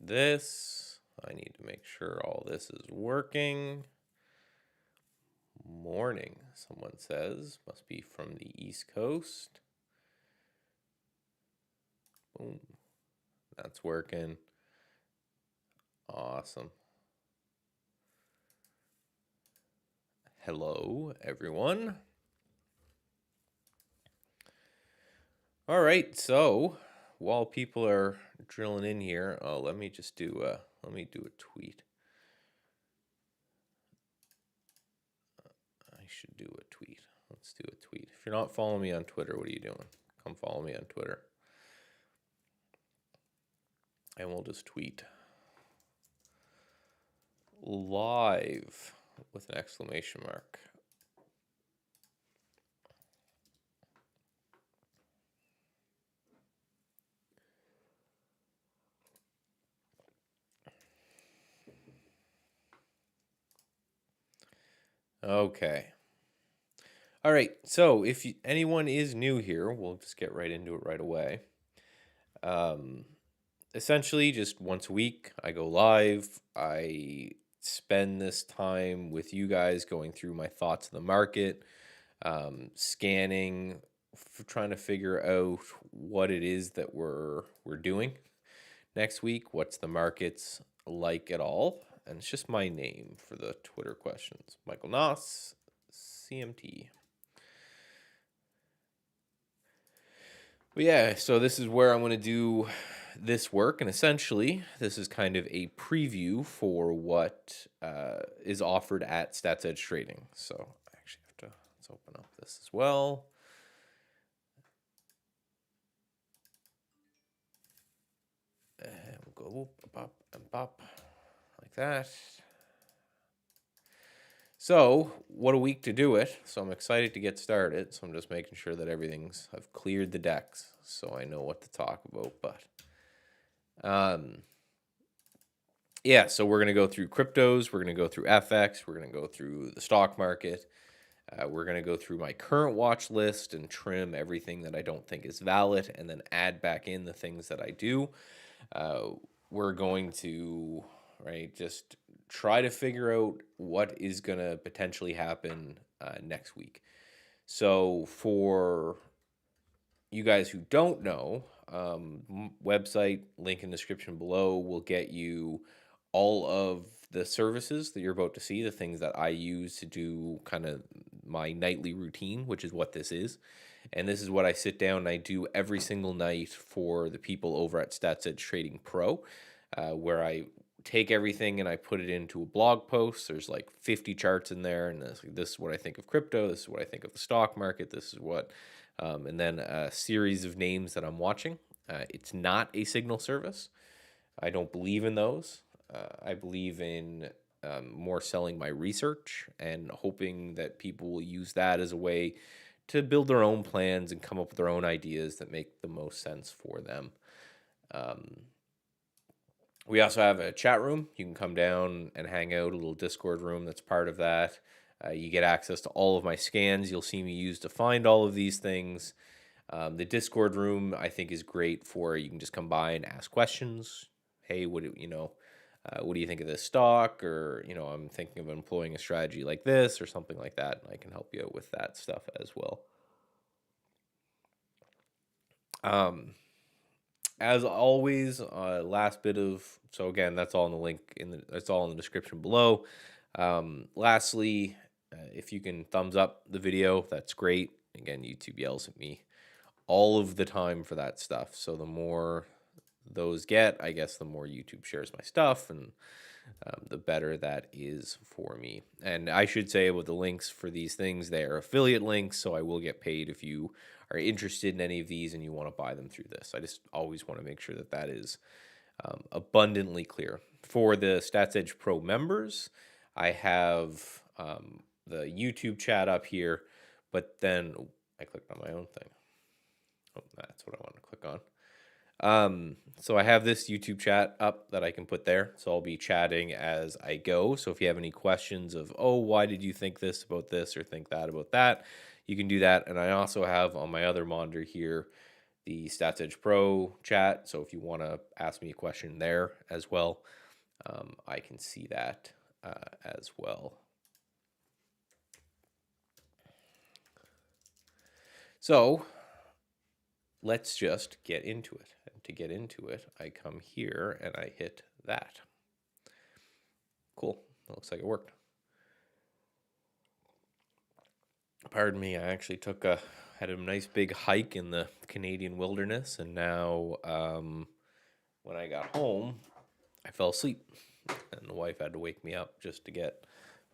this. I need to make sure all this is working. Morning, someone says. Must be from the East Coast. Boom. That's working. Awesome. Hello, everyone. All right, so while people are drilling in here, let me do a tweet. I should do a tweet. Let's do a tweet. If you're not following me on Twitter, what are you doing? Come follow me on Twitter. And we'll just tweet live with an exclamation mark. Okay. All right. So if anyone is new here, we'll just get right into it right away. Essentially, just once a week, I go live. I spend this time with you guys going through my thoughts of the market, scanning, trying to figure out what it is that we're doing next week. What's the markets like at all? And it's just my name for the Twitter questions. Michael Noss, CMT. But yeah, so this is where I'm going to do this work, and essentially, this is kind of a preview for what is offered at Stats Edge Trading. So I actually have to, let's open up this as well. And we'll go up and pop like that. So, what a week to do it. So I'm excited to get started. So I'm just making sure that I've cleared the decks so I know what to talk about. But yeah, so we're going to go through cryptos, we're going to go through FX, we're going to go through the stock market. We're going to go through my current watch list and trim everything that I don't think is valid and then add back in the things that I do. We're going to, just try to figure out what is going to potentially happen next week. So for you guys who don't know, website, link in description below, will get you all of the services that you're about to see, the things that I use to do kind of my nightly routine, which is what this is. And this is what I sit down and I do every single night for the people over at Stats Edge Trading Pro, where I take everything and I put it into a blog post. There's like 50 charts in there, and this is what I think of crypto. This is what I think of the stock market. This is what, and then a series of names that I'm watching. It's not a signal service. I don't believe in those. I believe in more selling my research and hoping that people will use that as a way to build their own plans and come up with their own ideas that make the most sense for them. We also have a chat room. You can come down and hang out, a little Discord room that's part of that. You get access to all of my scans you'll see me use to find all of these things. The Discord room, I think, is great for you can just come by and ask questions. Hey, what do you think of this stock? Or, I'm thinking of employing a strategy like this or something like that. And I can help you out with that stuff as well. As always, last bit of, so again, that's all in the link that's all in the description below. Lastly, if you can thumbs up the video, that's great. Again, YouTube yells at me all of the time for that stuff. So the more those get, I guess the more YouTube shares my stuff, and the better that is for me. And I should say with the links for these things, they are affiliate links, so I will get paid if you are interested in any of these and you want to buy them through this. I just always want to make sure that that is abundantly clear. For the Stats Edge Pro members, I have the YouTube chat up here, but then I clicked on my own thing. Oh, that's what I want to click on. So I have this YouTube chat up that I can put there. So I'll be chatting as I go. So if you have any questions of, why did you think this about this or think that about that, you can do that. And I also have on my other monitor here the Stats Edge Pro chat. So if you want to ask me a question there as well, I can see that as well. So let's just get into it. And to get into it, I come here and I hit that. Cool. That looks like it worked. Pardon me, I actually had a nice big hike in the Canadian wilderness, and now when I got home, I fell asleep, and the wife had to wake me up just to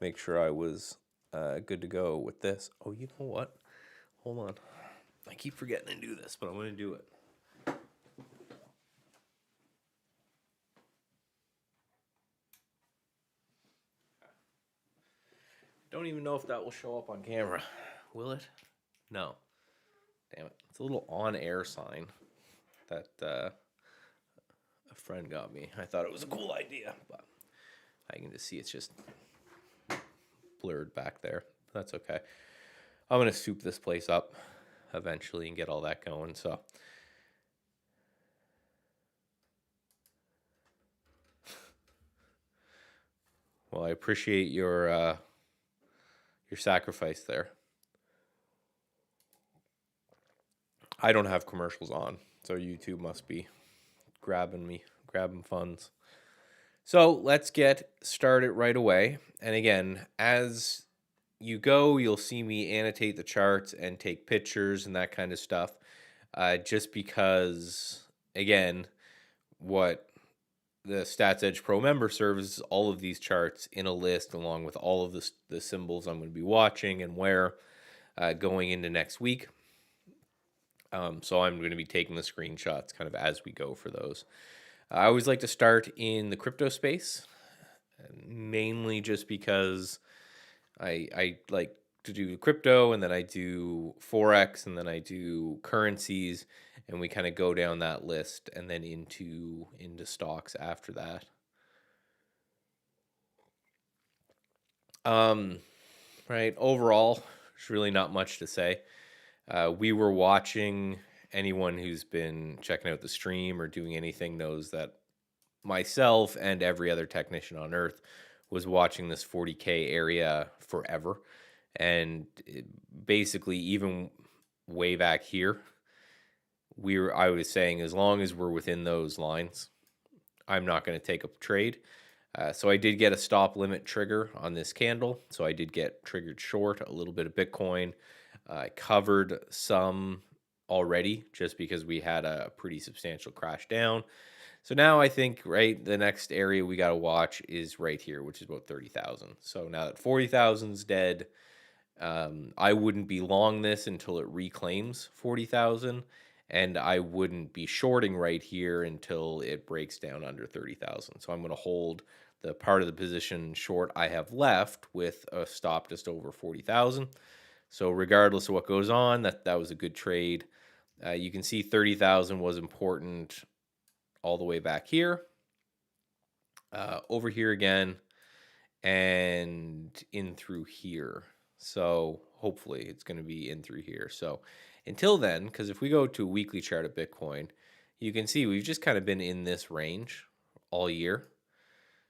make sure I was good to go with this. Oh, you know what? Hold on. I keep forgetting to do this, but I'm going to do it. Don't even know if that will show up on camera. Will it? No. Damn it. It's a little on-air sign that a friend got me. I thought it was a cool idea, but I can just see it's just blurred back there. That's okay. I'm going to soup this place up eventually and get all that going, so... Well, I appreciate your sacrifice there. I don't have commercials on, so YouTube must be grabbing funds. So let's get started right away. And again, as you go, you'll see me annotate the charts and take pictures and that kind of stuff. Just because, again, what the Stats Edge Pro member serves is all of these charts in a list along with all of the symbols I'm going to be watching and where going into next week. So I'm going to be taking the screenshots kind of as we go for those. I always like to start in the crypto space, mainly just because I like to do crypto, and then I do Forex, and then I do currencies, and we kind of go down that list and then into stocks after that. Right, overall, there's really not much to say. We were watching, anyone who's been checking out the stream or doing anything knows that myself and every other technician on earth was watching this 40K area forever. And basically, even way back here, I was saying, as long as we're within those lines, I'm not going to take a trade. So I did get a stop limit trigger on this candle. So I did get triggered short a little bit of Bitcoin. I covered some already just because we had a pretty substantial crash down. So now I think, right, the next area we got to watch is right here, which is about 30,000. So now that 40,000's dead, I wouldn't be long this until it reclaims 40,000, and I wouldn't be shorting right here until it breaks down under 30,000. So I'm going to hold the part of the position short I have left with a stop just over 40,000. So regardless of what goes on, that was a good trade. You can see 30,000 was important all the way back here, over here again, and in through here. So hopefully it's going to be in through here. So until then, because if we go to a weekly chart of Bitcoin, you can see we've just kind of been in this range all year.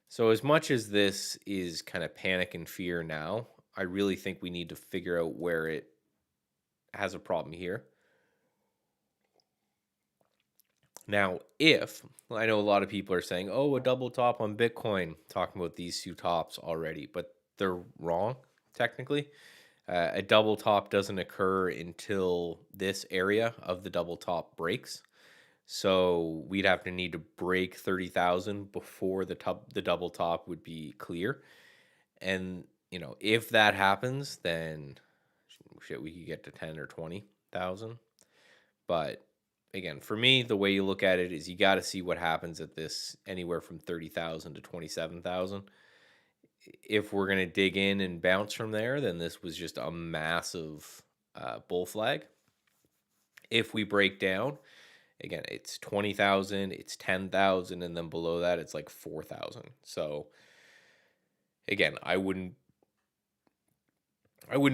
So as much as this is kind of panic and fear now, I really think we need to figure out where it has a problem here. Now, if I know a lot of people are saying, oh, a double top on Bitcoin, talking about these two tops already, but they're wrong, technically. A double top doesn't occur until this area of the double top breaks. So we'd have to need to break 30,000 before the double top would be clear. And, if that happens, then shit, we could get to 10 or 20,000. But again, for me, the way you look at it is you got to see what happens at this anywhere from 30,000 to 27,000. If we're going to dig in and bounce from there, then this was just a massive bull flag. If we break down, again, it's 20,000, it's 10,000, and then below that, it's like 4,000. So again, I wouldn't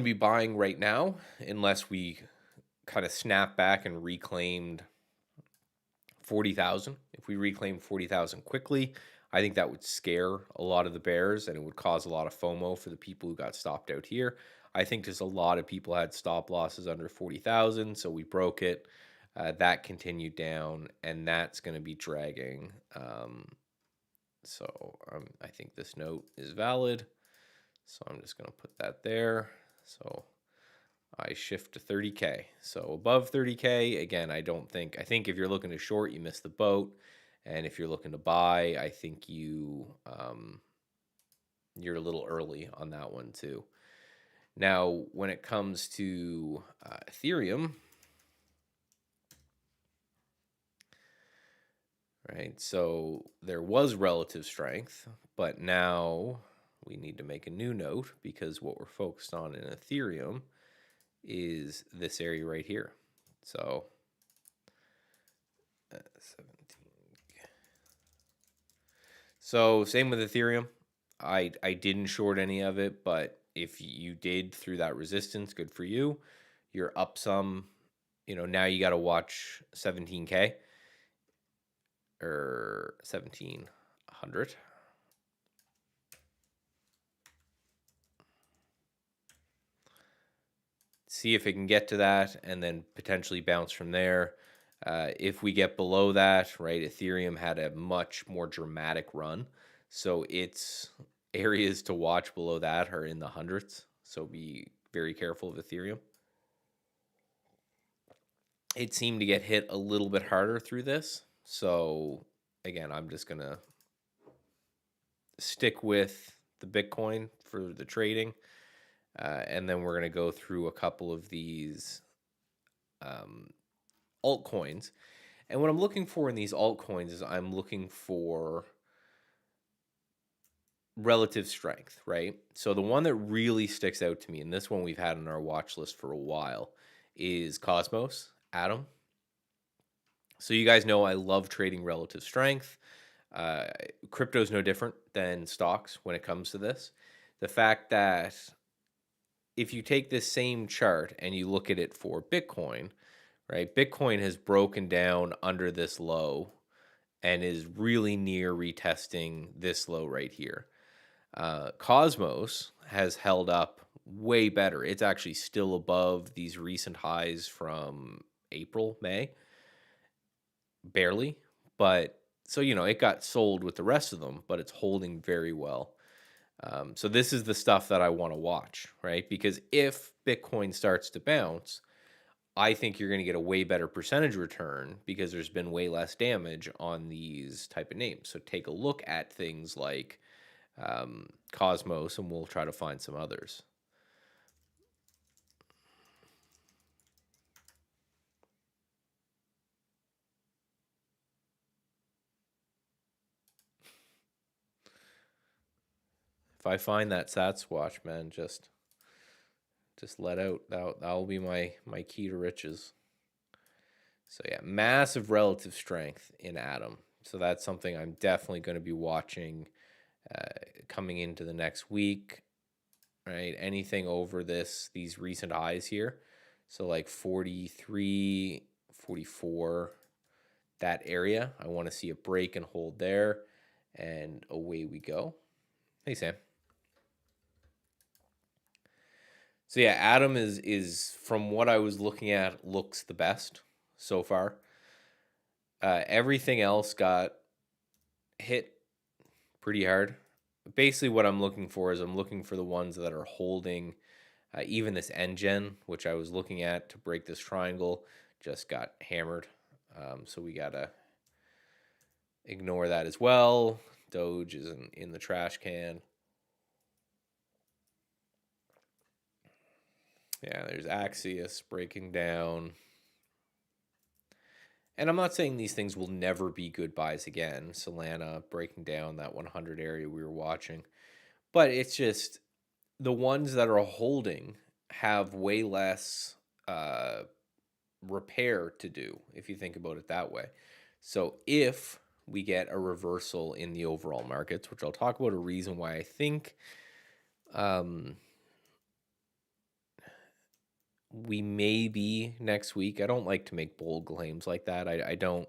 be buying right now unless we kind of snapped back and reclaimed 40,000. If we reclaim 40,000 quickly, I think that would scare a lot of the bears and it would cause a lot of FOMO for the people who got stopped out here. I think there's a lot of people had stop losses under 40,000, so we broke it. That continued down, and that's going to be dragging. I think this note is valid. So I'm just going to put that there. So I shift to 30K. So above 30K, again, I think if you're looking to short, you miss the boat. And if you're looking to buy, I think you're a little early on that one too. Now, when it comes to Ethereum, right? So there was relative strength, but now we need to make a new note because what we're focused on in Ethereum is this area right here. So 17. So same with Ethereum. I didn't short any of it, but if you did through that resistance, good for you. You're up some. Now you got to watch 17K or 1700. See if it can get to that and then potentially bounce from there. If we get below that, right, Ethereum had a much more dramatic run. So its areas to watch below that are in the hundreds. So be very careful of Ethereum. It seemed to get hit a little bit harder through this. So again, I'm just going to stick with the Bitcoin for the trading. And then we're going to go through a couple of these altcoins. And what I'm looking for in these altcoins is I'm looking for relative strength, right? So the one that really sticks out to me, and this one we've had on our watch list for a while, is Cosmos, Atom. So you guys know I love trading relative strength. Crypto is no different than stocks when it comes to this. The fact that if you take this same chart and you look at it for Bitcoin, right? Bitcoin has broken down under this low and is really near retesting this low right here. Cosmos has held up way better. It's actually still above these recent highs from April, May. Barely. But so, it got sold with the rest of them, but it's holding very well. So this is the stuff that I want to watch, right? Because if Bitcoin starts to bounce, I think you're going to get a way better percentage return because there's been way less damage on these type of names. So take a look at things like Cosmos, and we'll try to find some others. If I find that Sats watch, man, just let out. That'll be my key to riches. So yeah, massive relative strength in Atom. So that's something I'm definitely going to be watching coming into the next week. Right, anything over these recent highs here. So like 43, 44, that area. I want to see a break and hold there, and away we go. Hey, Sam. So yeah, Atom is from what I was looking at, looks the best so far. Everything else got hit pretty hard. Basically, what I'm looking for is I'm looking for the ones that are holding. Even this NGen, which I was looking at to break this triangle, just got hammered. So we gotta ignore that as well. Doge is in the trash can. Yeah, there's Axios breaking down. And I'm not saying these things will never be good buys again. Solana breaking down that 100 area we were watching. But it's just the ones that are holding have way less repair to do, if you think about it that way. So if we get a reversal in the overall markets, which I'll talk about a reason why I think we may be next week. I don't like to make bold claims like that. I don't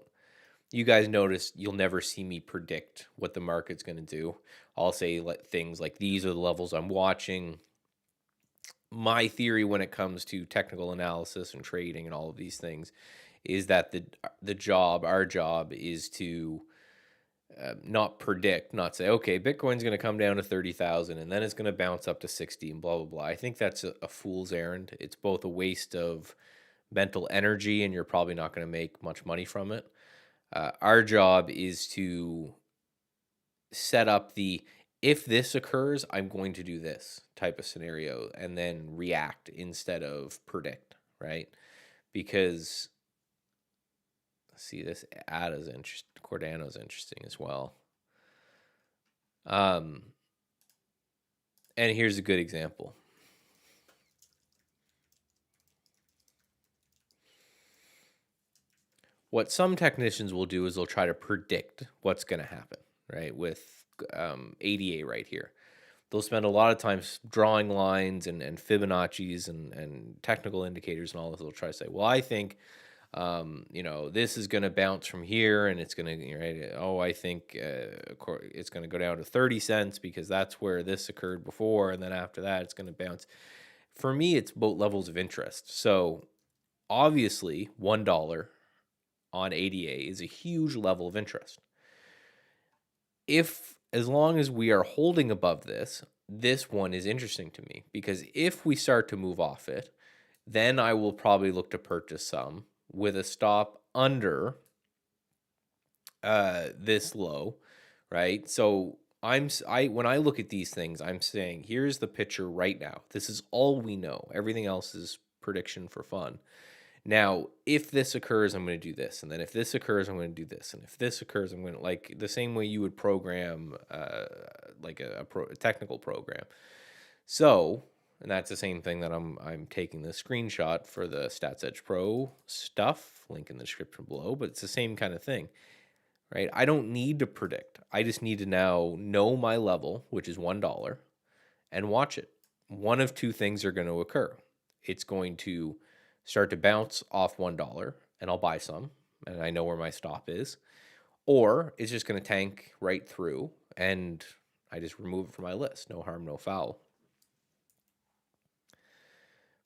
you guys notice you'll never see me predict what the market's going to do. I'll say things like these are the levels I'm watching. My theory when it comes to technical analysis and trading and all of these things is that our job is to not predict, not say, okay, Bitcoin's going to come down to 30,000 and then it's going to bounce up to 60 and blah, blah, blah. I think that's a fool's errand. It's both a waste of mental energy and you're probably not going to make much money from it. Our job is to set up if this occurs, I'm going to do this type of scenario and then react instead of predict, right? Because, see, this ADA's interesting, Cardano's interesting as well. And here's a good example. What some technicians will do is they'll try to predict what's going to happen, right? With ADA right here. They'll spend a lot of time drawing lines and Fibonacci's and technical indicators and all this. They'll try to say, well, I think, this is going to bounce from here and it's going to, right? Oh, I think it's going to go down to 30 cents because that's where this occurred before. And then after that, it's going to bounce. For me, it's both levels of interest. So obviously, $1 on ADA is a huge level of interest. As long as we are holding above this one is interesting to me because if we start to move off it, then I will probably look to purchase some with a stop under this low, right? So when I look at these things, I'm saying here's the picture right now. This is all we know. Everything else is prediction for fun. Now, if this occurs, I'm going to do this. And then if this occurs, I'm going to do this. And if this occurs, I'm going to, like the same way you would program like a technical program. So, and that's the same thing that I'm taking the screenshot for the Stats Edge Pro stuff, link in the description below, but it's the same kind of thing, right? I don't need to predict. I just need to now know my level, which is $1, and watch it. One of two things are going to occur. It's going to start to bounce off $1 and I'll buy some and I know where my stop is, or it's just going to tank right through and I just remove it from my list. No harm, no foul.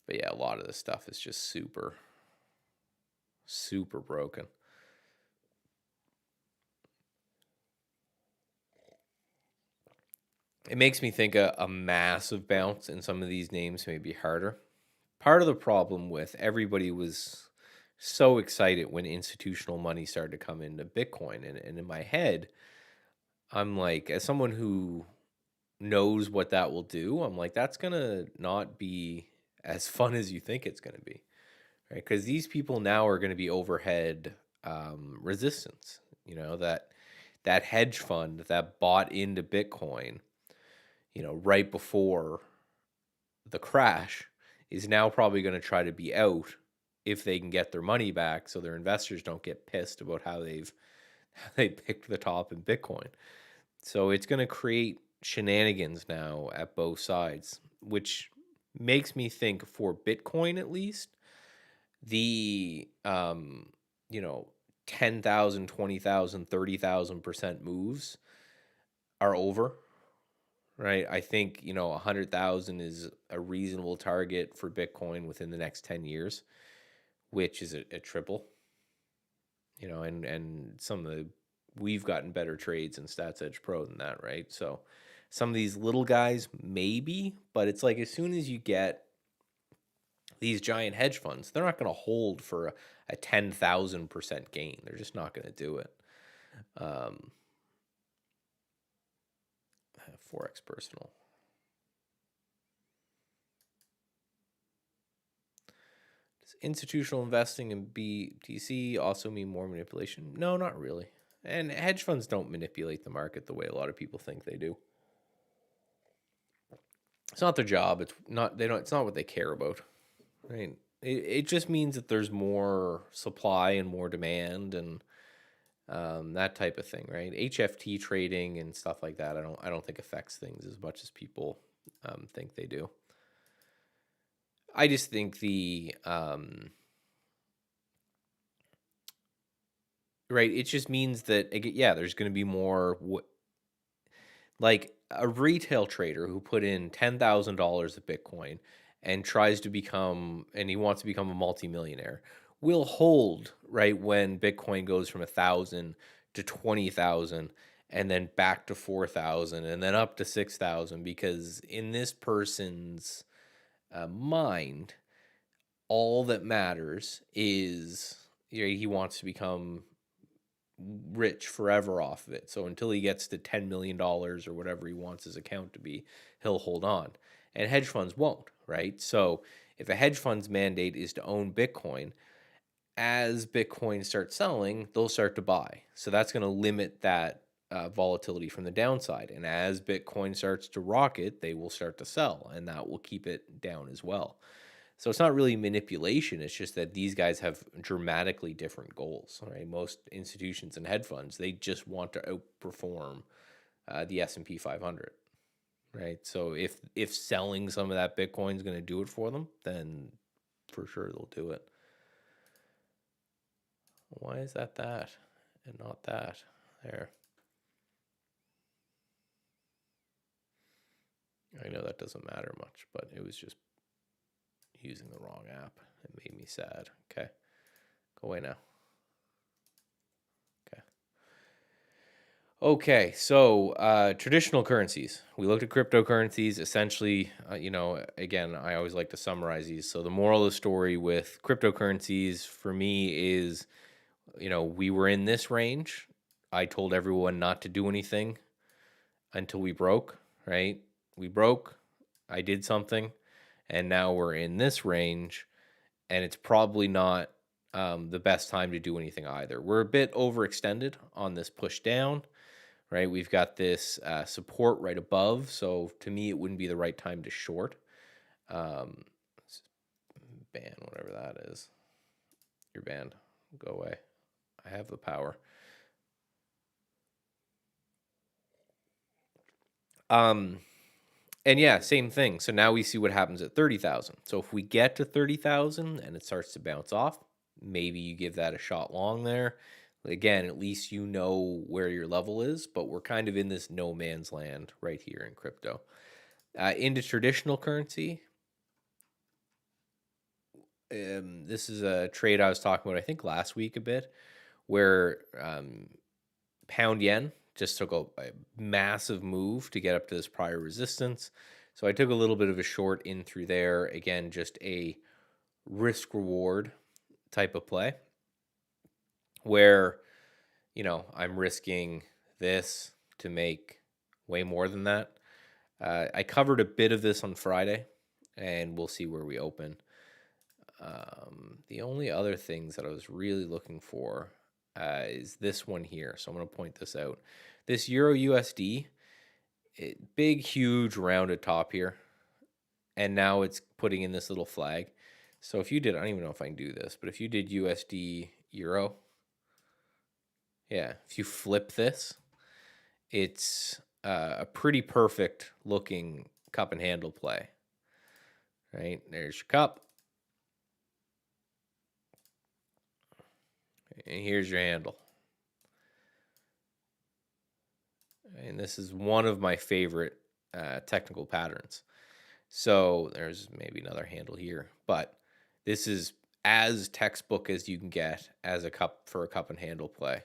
But yeah, a lot of this stuff is just super, super broken. It makes me think a massive bounce in some of these names may be harder. Part of the problem with everybody was so excited when institutional money started to come into Bitcoin. And in my head, I'm like, as someone who knows what that will do, I'm like, that's going to not be as fun as you think it's going to be, right? Because these people now are going to be overhead resistance. That hedge fund that bought into Bitcoin, right before the crash is now probably going to try to be out if they can get their money back so their investors don't get pissed about how they picked the top in Bitcoin. So it's going to create shenanigans now at both sides, which makes me think for Bitcoin at least, the 10,000, 20,000, 30,000% moves are over. Right. I think, 100,000 is a reasonable target for Bitcoin within the next 10 years, which is a triple, and we've gotten better trades in Stats Edge Pro than that. Right. So some of these little guys, maybe, but it's like, as soon as you get these giant hedge funds, they're not going to hold for a 10,000% gain. They're just not going to do it. Forex Personal. Does institutional investing in BTC also mean more manipulation? No, not really. And hedge funds don't manipulate the market the way a lot of people think they do. It's not their job. It's not what they care about. Right? It just means that there's more supply and more demand and that type of thing, right? HFT trading and stuff like that, I don't think affects things as much as people think they do. I just think the right? It just means that, yeah, there's going to be more, like a retail trader who put in $10,000 of Bitcoin and tries to become, and he wants to become a multimillionaire, will hold, right, when Bitcoin goes from 1,000 to 20,000 and then back to 4,000 and then up to 6,000, because in this person's mind, all that matters is, he wants to become rich forever off of it. So until he gets to $10 million or whatever he wants his account to be, he'll hold on. And hedge funds won't, right? So if a hedge fund's mandate is to own Bitcoin, as Bitcoin starts selling, they'll start to buy. So that's going to limit that volatility from the downside. And as Bitcoin starts to rocket, they will start to sell, and that will keep it down as well. So it's not really manipulation. It's just that these guys have dramatically different goals, right? Most institutions and hedge funds, they just want to outperform the S&P 500, right? So if selling some of that Bitcoin is going to do it for them, then for sure they'll do it. Why is that and not that? There. I know that doesn't matter much, but it was just using the wrong app. It made me sad. Okay. Go away now. Okay, so traditional currencies. We looked at cryptocurrencies. Essentially, again, I always like to summarize these. So the moral of the story with cryptocurrencies for me is, we were in this range. I told everyone not to do anything until we broke, right? We broke. I did something, and now we're in this range, and it's probably not the best time to do anything either. We're a bit overextended on this push down. Right, we've got this support right above, so to me, it wouldn't be the right time to short. Let's ban whatever that is. You're banned. Go away. I have the power. And yeah, same thing. So now we see what happens at 30,000. So if we get to 30,000 and it starts to bounce off, maybe you give that a shot long there. Again, at least you know where your level is, but we're kind of in this no man's land right here in crypto. Into traditional currency, this is a trade I was talking about, I think, last week a bit, where pound yen just took a massive move to get up to this prior resistance. So I took a little bit of a short in through there. Again, just a risk reward type of play where, I'm risking this to make way more than that. I covered a bit of this on Friday, and we'll see where we open. The only other things that I was really looking for is this one here. So I'm going to point this out. This Euro USD, big, huge rounded top here. And now it's putting in this little flag. So if you did, I don't even know if I can do this, but if you did USD Euro, yeah, if you flip this, it's a pretty perfect looking cup and handle play. Right? There's your cup. And here's your handle. And this is one of my favorite technical patterns. So there's maybe another handle here, but this is as textbook as you can get as a cup and handle play.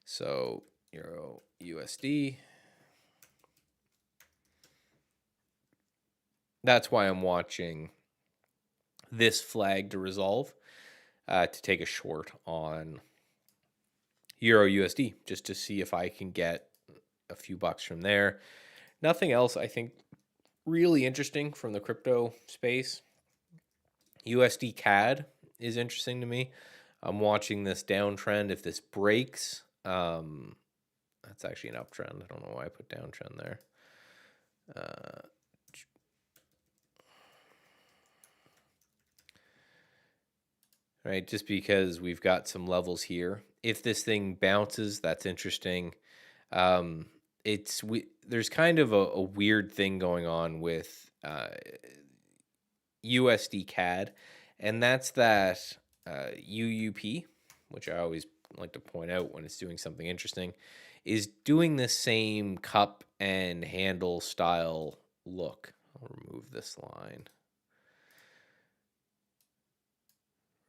So Euro USD. That's why I'm watching this flag to resolve to take a short on Euro USD, just to see if I can get a few bucks from there. Nothing else I think really interesting from the crypto space. USD CAD is interesting to me. I'm watching this downtrend. If this breaks, that's actually an uptrend. I don't know why I put downtrend there. Right, just because we've got some levels here. If this thing bounces, that's interesting. There's kind of a weird thing going on with USD CAD, and that's that UUP, which I always like to point out when it's doing something interesting, is doing the same cup and handle style look. I'll remove this line.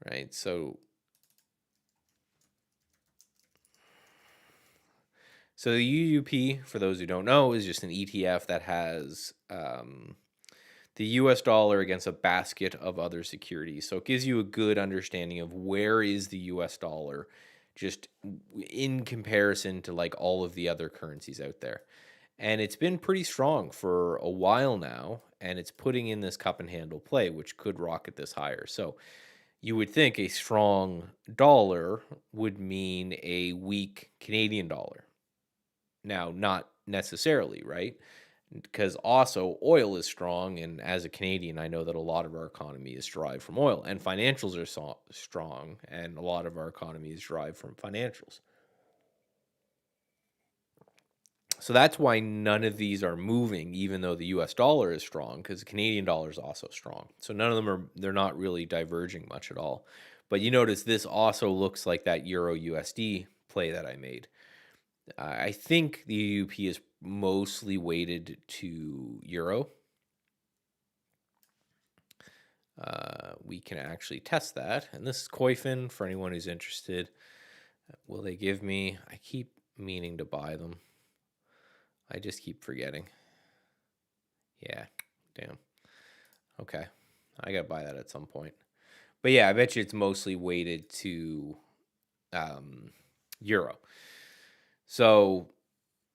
Right, so the UUP, for those who don't know, is just an ETF that has the US dollar against a basket of other securities. So it gives you a good understanding of where is the US dollar just in comparison to like all of the other currencies out there. And it's been pretty strong for a while now, and it's putting in this cup and handle play, which could rocket this higher. So you would think a strong dollar would mean a weak Canadian dollar. Now, not necessarily, right? Because also oil is strong, and as a Canadian, I know that a lot of our economy is derived from oil, and financials are strong, and a lot of our economy is derived from financials. So that's why none of these are moving, even though the US dollar is strong, because the Canadian dollar is also strong. So none of them they're not really diverging much at all. But you notice this also looks like that Euro USD play that I made. I think the UUP is mostly weighted to Euro. We can actually test that. And this is Koifin for anyone who's interested. Will they give me? I keep meaning to buy them. I just keep forgetting. Yeah, damn. Okay, I gotta buy that at some point. But yeah, I bet you it's mostly weighted to Euro. So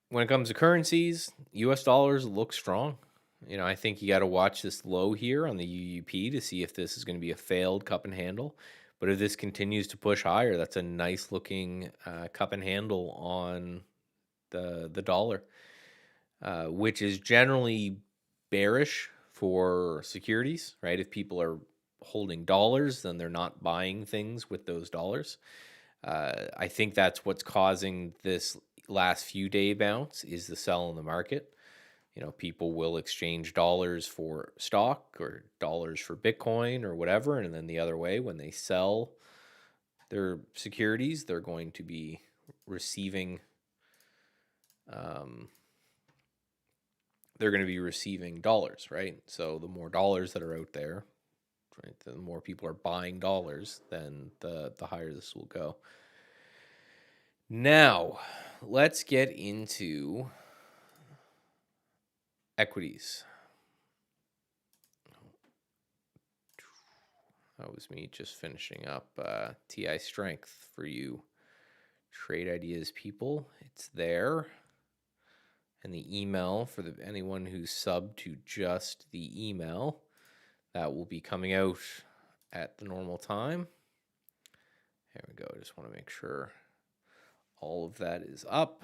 when it comes to currencies, US dollars look strong. You know, I think you got to watch this low here on the UUP to see if this is going to be a failed cup and handle. But if this continues to push higher, that's a nice looking cup and handle on the dollar, which is generally bearish for securities, right? If people are holding dollars, then they're not buying things with those dollars. I think that's what's causing this last few day bounce is the sell in the market. You know, people will exchange dollars for stock or dollars for Bitcoin or whatever. And then the other way, when they sell their securities, they're going to be receiving dollars, right? So the more dollars that are out there, right, the more people are buying dollars, then the higher this will go. Now, let's get into equities. That was me just finishing up TI Strength for you trade ideas people. It's there. And the email for anyone who's subbed to just the email, that will be coming out at the normal time. There we go. I just want to make sure all of that is up.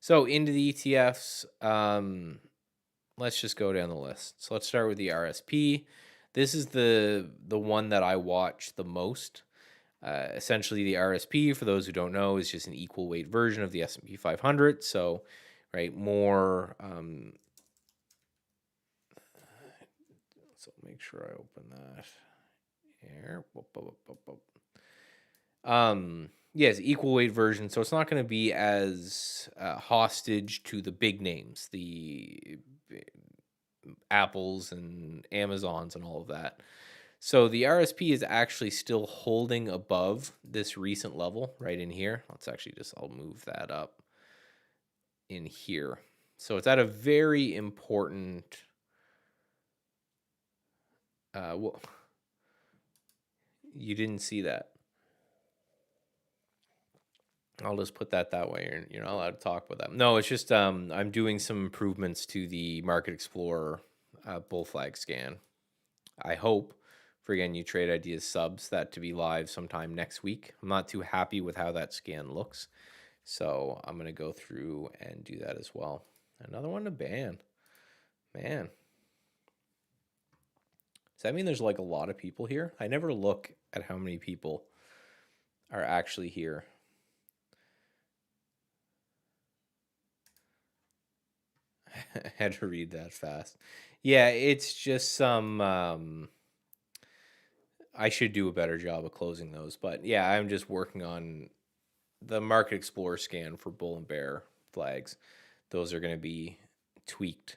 So into the ETFs, let's just go down the list. So let's start with the RSP. This is the one that I watch the most. Essentially, the RSP, for those who don't know, is just an equal weight version of the S&P 500. So, right, more. So make sure I open that here. Yes, equal weight version. So it's not going to be as hostage to the big names, the Apples and Amazons and all of that. So the RSP is actually still holding above this recent level right in here. Let's actually I'll move that up in here. So it's at a very important, well, you didn't see that. I'll just put that way. You're not allowed to talk about that. No, it's just I'm doing some improvements to the Market Explorer bull flag scan. I hope for again you trade ideas subs that to be live sometime next week. I'm not too happy with how that scan looks, so I'm gonna go through and do that as well. Another one to ban, man. Does that mean there's like a lot of people here? I never look at how many people are actually here. I had to read that fast. Yeah, it's just some I should do a better job of closing those. But yeah, I'm just working on the Market Explorer scan for bull and bear flags. Those are going to be tweaked.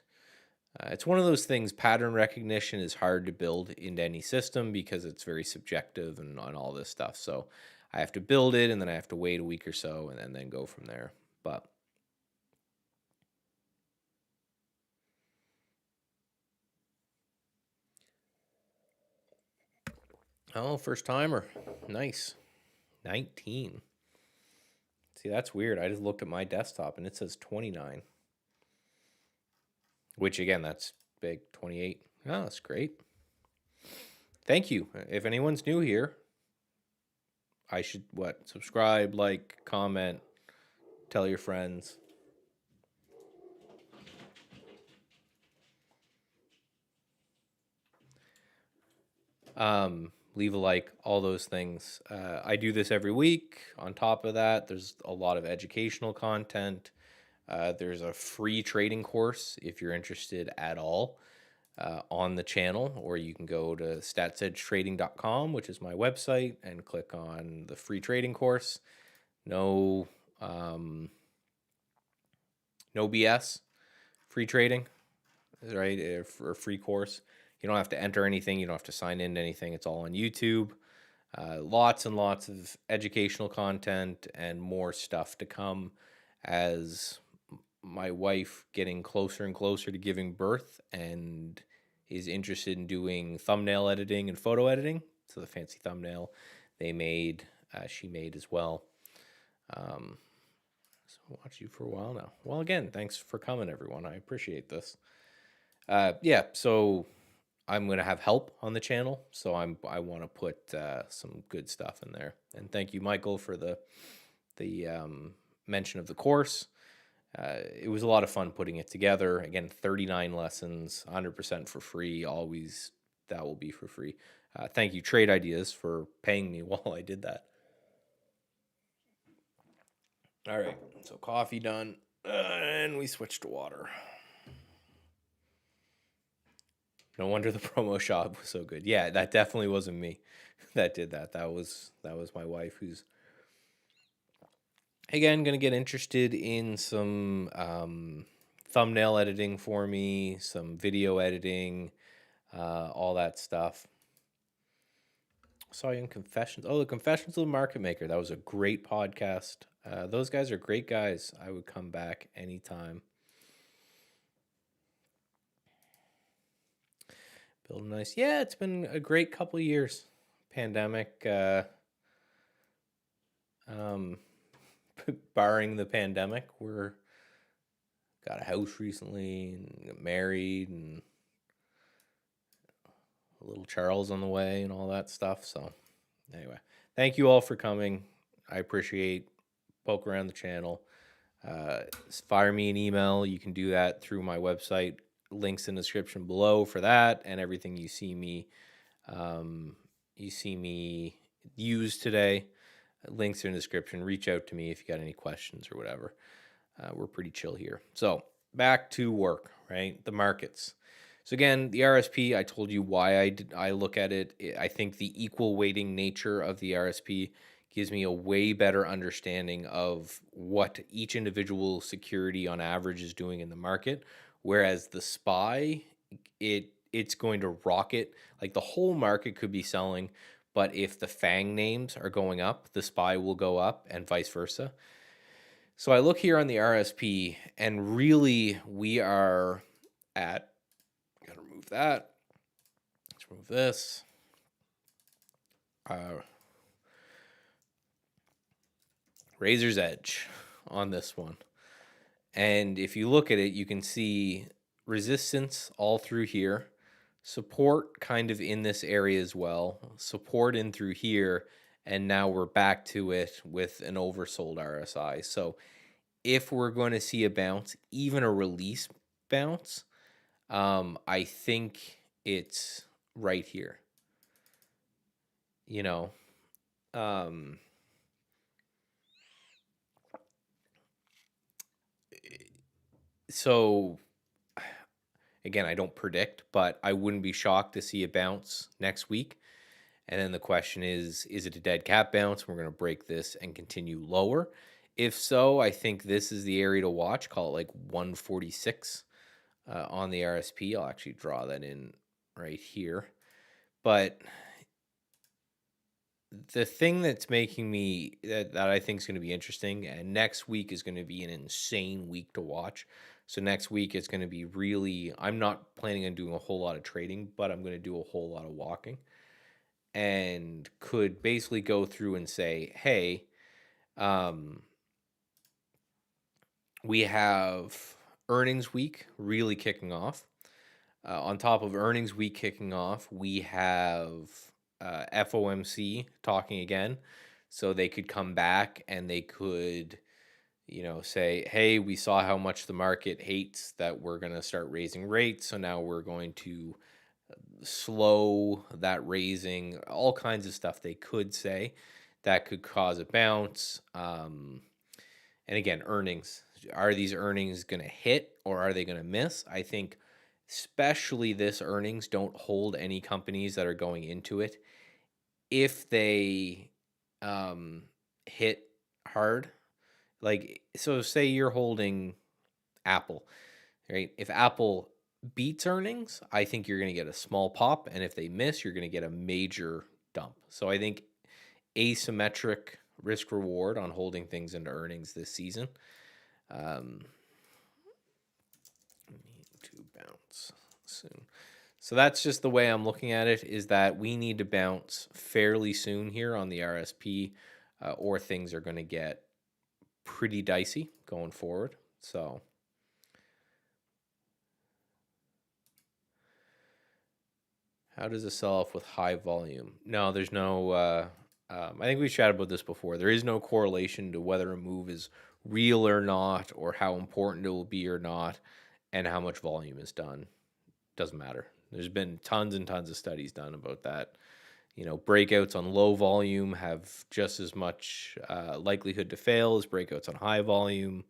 It's one of those things, pattern recognition is hard to build into any system because it's very subjective and on all this stuff. So I have to build it and then I have to wait a week or so and then go from there. But oh, first timer. Nice. 19. See, that's weird. I just looked at my desktop and it says 29. Which again, that's big. 28. Oh, that's great. Thank you. If anyone's new here, I should subscribe, like, comment, tell your friends. Leave a like, all those things. I do this every week. On top of that, there's a lot of educational content. There's a free trading course if you're interested at all on the channel, or you can go to statsedgetrading.com, which is my website, and click on the free trading course. No, no BS, free trading, right? For a free course. You don't have to enter anything. You don't have to sign into anything. It's all on YouTube. Lots and lots of educational content and more stuff to come as my wife getting closer and closer to giving birth and is interested in doing thumbnail editing and photo editing. So the fancy thumbnail she made as well. So I'll watch you for a while now. Well, again, thanks for coming, everyone. I appreciate this. Yeah, so I'm going to have help on the channel, so I want to put some good stuff in there. And thank you, Michael, for the mention of the course. It was a lot of fun putting it together. Again, 39 lessons, 100% for free. Always, that will be for free. Thank you, Trade Ideas, for paying me while I did that. All right, so coffee done, and we switched to water. No wonder the promo shop was so good. Yeah, that definitely wasn't me that did that. That was my wife, who's again going to get interested in some thumbnail editing for me, some video editing, all that stuff. Saw you in Confessions. Oh, the Confessions of the Market Maker. That was a great podcast. Those guys are great guys. I would come back anytime. Building nice. Yeah, it's been a great couple of years. Pandemic, barring the pandemic, we're got a house recently and got married and a little Charles on the way and all that stuff. So anyway, thank you all for coming. I appreciate poke around the channel. Fire me an email. You can do that through my website. Links in the description below for that and everything you see me use today. Links are in the description. Reach out to me if you got any questions or whatever. We're pretty chill here. So back to work, right? The markets. So again, the RSP, I told you why I look at it. I think the equal weighting nature of the RSP gives me a way better understanding of what each individual security on average is doing in the market. Whereas the SPY, it's going to rocket. Like the whole market could be selling, but if the FANG names are going up, the SPY will go up and vice versa. So I look here on the RSP, and really we are at, gotta remove that. Let's remove this. Razor's edge on this one. And if you look at it, you can see resistance all through here, support kind of in this area as well, support in through here, and now we're back to it with an oversold RSI. So if we're going to see a bounce, even a release bounce, I think it's right here. You know, so again, I don't predict, but I wouldn't be shocked to see a bounce next week. And then the question is it a dead cat bounce? We're going to break this and continue lower. If so, I think this is the area to watch. Call it like 146 on the RSP. I'll actually draw that in right here. But the thing that's making me that I think is going to be interesting, and next week is going to be an insane week to watch. So next week it's going to be really, I'm not planning on doing a whole lot of trading, but I'm going to do a whole lot of walking, and could basically go through and say, hey, we have earnings week really kicking off. On top of earnings week kicking off, we have FOMC talking again. So they could come back and they could, say, hey, we saw how much the market hates that we're going to start raising rates. So now we're going to slow that raising, all kinds of stuff they could say that could cause a bounce. And again, earnings. Are these earnings going to hit or are they going to miss? I think especially this earnings don't hold any companies that are going into it. If they hit hard, like, so say you're holding Apple, right? If Apple beats earnings, I think you're going to get a small pop. And if they miss, you're going to get a major dump. So I think asymmetric risk reward on holding things into earnings this season. Need to bounce soon. So that's just the way I'm looking at it, is that we need to bounce fairly soon here on the RSP, or things are going to get pretty dicey going forward. So how does a sell-off with high volume? No, there's no, I think we've chatted about this before. There is no correlation to whether a move is real or not, or how important it will be or not, and how much volume is done. Doesn't matter. There's been tons and tons of studies done about that. Breakouts on low volume have just as much likelihood to fail as breakouts on high volume,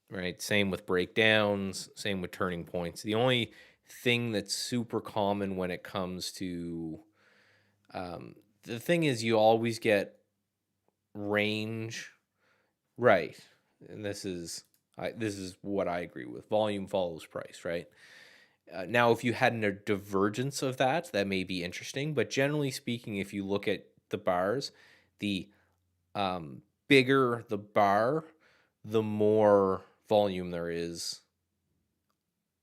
right? Same with breakdowns, same with turning points. The only thing that's super common when it comes to the thing is you always get range, right? And this is what I agree with. Volume follows price, right? Now, if you had a divergence of that, that may be interesting. But generally speaking, if you look at the bars, the bigger the bar, the more volume there is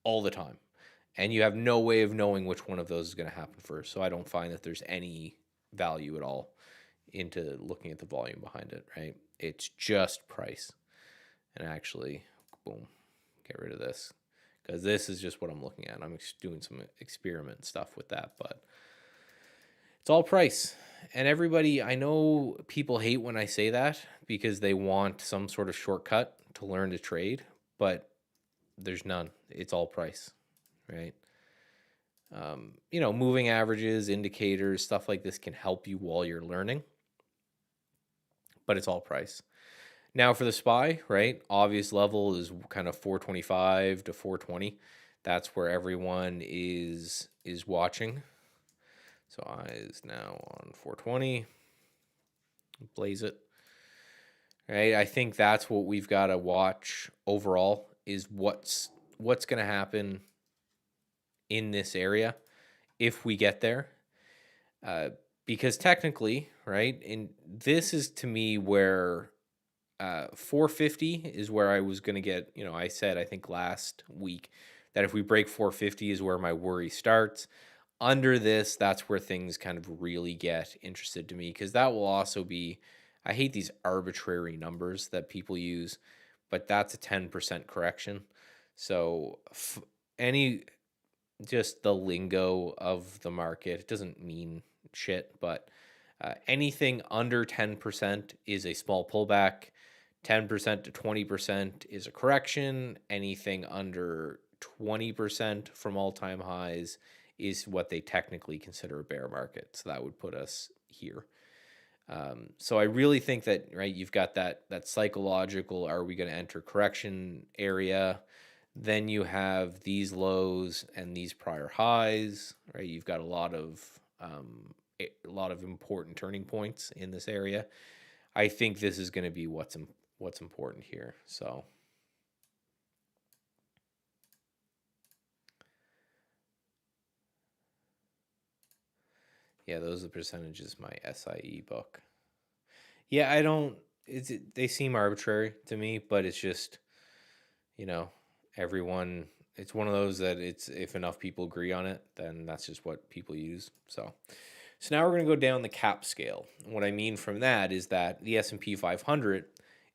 all the time. And you have no way of knowing which one of those is going to happen first. So I don't find that there's any value at all into looking at the volume behind it, right? It's just price. And actually, boom, get rid of this, because this is just what I'm looking at. I'm doing some experiment stuff with that, but it's all price. And everybody, I know people hate when I say that because they want some sort of shortcut to learn to trade, but there's none. It's all price, right? Moving averages, indicators, stuff like this can help you while you're learning, but it's all price. Now for the SPY, right? Obvious level is kind of 425 to 420. That's where everyone is watching. So eyes now on 420. Blaze it. Right? I think that's what we've got to watch overall, is what's going to happen in this area if we get there. Because technically, right? And this is to me where 450 is where I was going to get, I said, I think last week, that if we break 450 is where my worry starts. Under this, that's where things kind of really get interested to me, because that will also be, I hate these arbitrary numbers that people use, but that's a 10% correction. So just the lingo of the market, it doesn't mean shit, but anything under 10% is a small pullback. 10% to 20% is a correction. Anything under 20% from all-time highs is what they technically consider a bear market. So that would put us here. So I really think that, right, you've got that psychological, are we going to enter correction area? Then you have these lows and these prior highs, right? You've got a lot of a lot of important turning points in this area. I think this is going to be what's important here. So yeah, those are the percentages my SIE book. Yeah, I don't. They seem arbitrary to me, but it's just, everyone. It's one of those that it's if enough people agree on it, then that's just what people use. So now we're going to go down the cap scale. And what I mean from that is that the S&P 500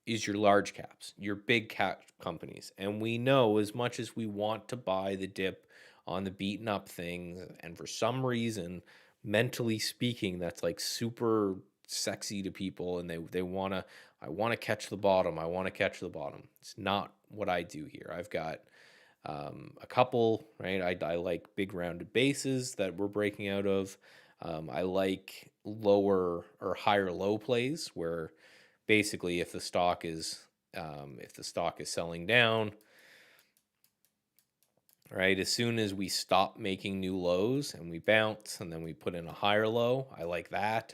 is your large caps, your big cap companies, and we know as much as we want to buy the dip on the beaten up things, and for some reason, mentally speaking, that's like super sexy to people, and they want to. I want to catch the bottom. I want to catch the bottom. It's not what I do here. I've got a couple, right? I like big rounded bases that we're breaking out of. I like lower or higher low plays where basically if the stock is selling down, right, as soon as we stop making new lows and we bounce and then we put in a higher low, I like that.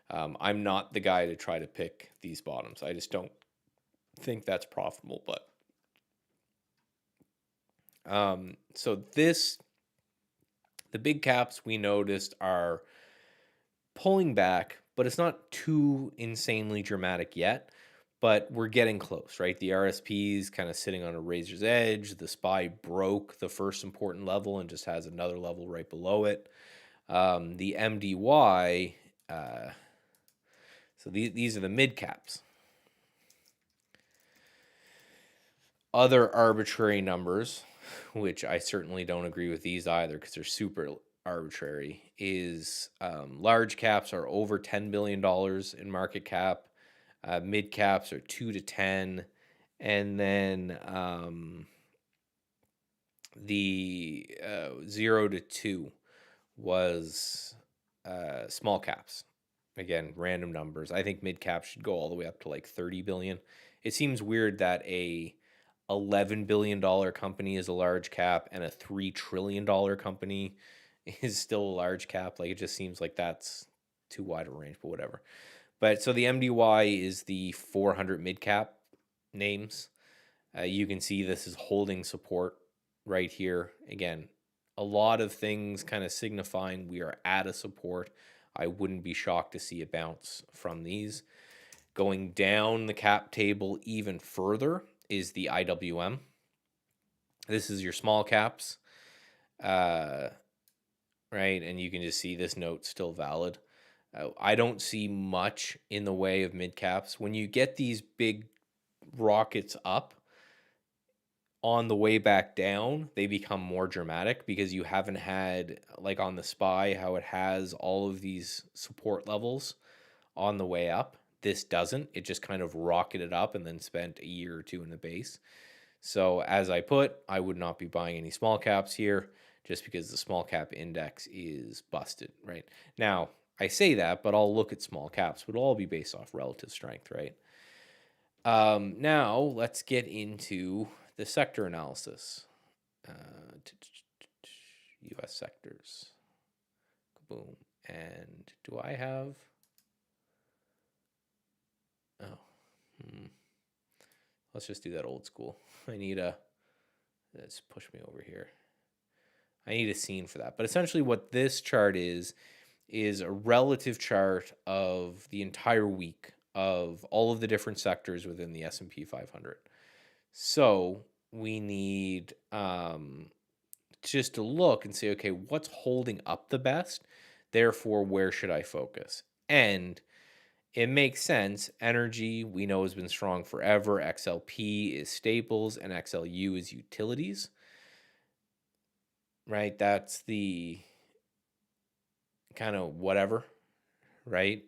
I'm not the guy to try to pick these bottoms. I just don't think that's profitable. But so the big caps we noticed are pulling back, but it's not too insanely dramatic yet. But we're getting close, right? The RSP is kind of sitting on a razor's edge. The SPY broke the first important level and just has another level right below it. The MDY, so these are the mid caps. Other arbitrary numbers, which I certainly don't agree with these either because they're super arbitrary, is large caps are over $10 billion in market cap. Mid caps are 2 to 10. And then the 0 to 2 was small caps. Again, random numbers. I think mid caps should go all the way up to like 30 billion. It seems weird that a $11 billion company is a large cap and a $3 trillion company is still a large cap. Like, it just seems like that's too wide a range, but whatever. But so the MDY is the 400 mid cap names. You can see this is holding support right here. Again, a lot of things kind of signifying we are at a support. I wouldn't be shocked to see a bounce from these. Going down the cap table even further is the IWM. This is your small caps, right? And you can just see this note still valid. I don't see much in the way of mid caps. When you get these big rockets up, on the way back down, they become more dramatic because you haven't had, like on the SPY, how it has all of these support levels on the way up. This doesn't. It just kind of rocketed up and then spent a year or two in the base. So as I would not be buying any small caps here just because the small cap index is busted, right? Now, I say that, but I'll look at small caps, but it'll all be based off relative strength, right? Now, let's get into the sector analysis. U.S. sectors. Boom. And do I have... Oh. Let's just do that old school. Let's push me over here. I need a scene for that. But essentially what this chart is a relative chart of the entire week of all of the different sectors within the S&P 500. So we need just to look and say, okay, what's holding up the best? Therefore, where should I focus? And it makes sense. Energy, we know, has been strong forever. XLP is staples, and XLU is utilities. Right? That's the kind of whatever, right?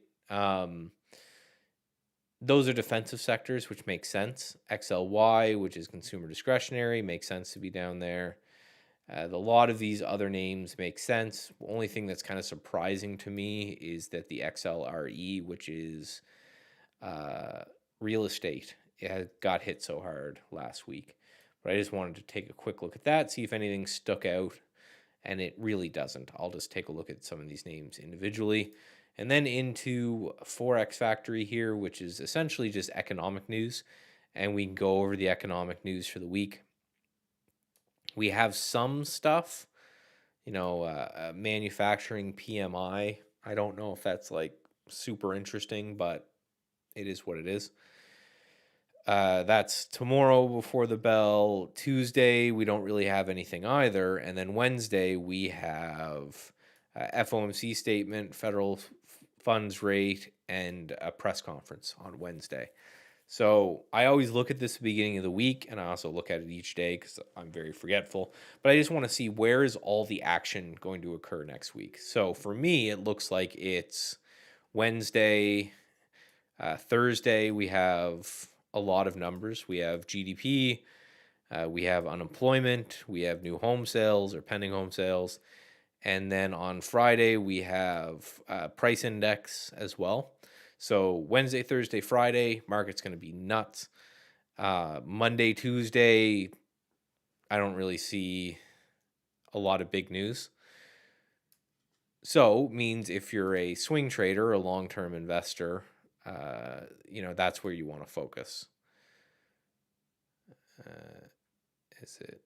Those are defensive sectors, which makes sense. XLY, which is consumer discretionary, makes sense to be down there. A lot of these other names make sense. The only thing that's kind of surprising to me is that the XLRE, which is real estate, it got hit so hard last week. But I just wanted to take a quick look at that, see if anything stuck out, and it really doesn't. I'll just take a look at some of these names individually. And then into Forex Factory here, which is essentially just economic news. And we can go over the economic news for the week. We have some stuff, manufacturing PMI. I don't know if that's like super interesting, but it is what it is. That's tomorrow before the bell. Tuesday, we don't really have anything either. And then Wednesday, we have FOMC statement, federal funds rate, and a press conference on Wednesday. So I always look at this at the beginning of the week, and I also look at it each day because I'm very forgetful. But I just want to see where is all the action going to occur next week. So for me, it looks like it's Wednesday, Thursday. We have a lot of numbers. We have GDP, we have unemployment, we have new home sales or pending home sales. And then on Friday, we have price index as well. So Wednesday, Thursday, Friday, market's going to be nuts. Monday, Tuesday, I don't really see a lot of big news. So means if you're a swing trader, a long-term investor, that's where you want to focus. Is it?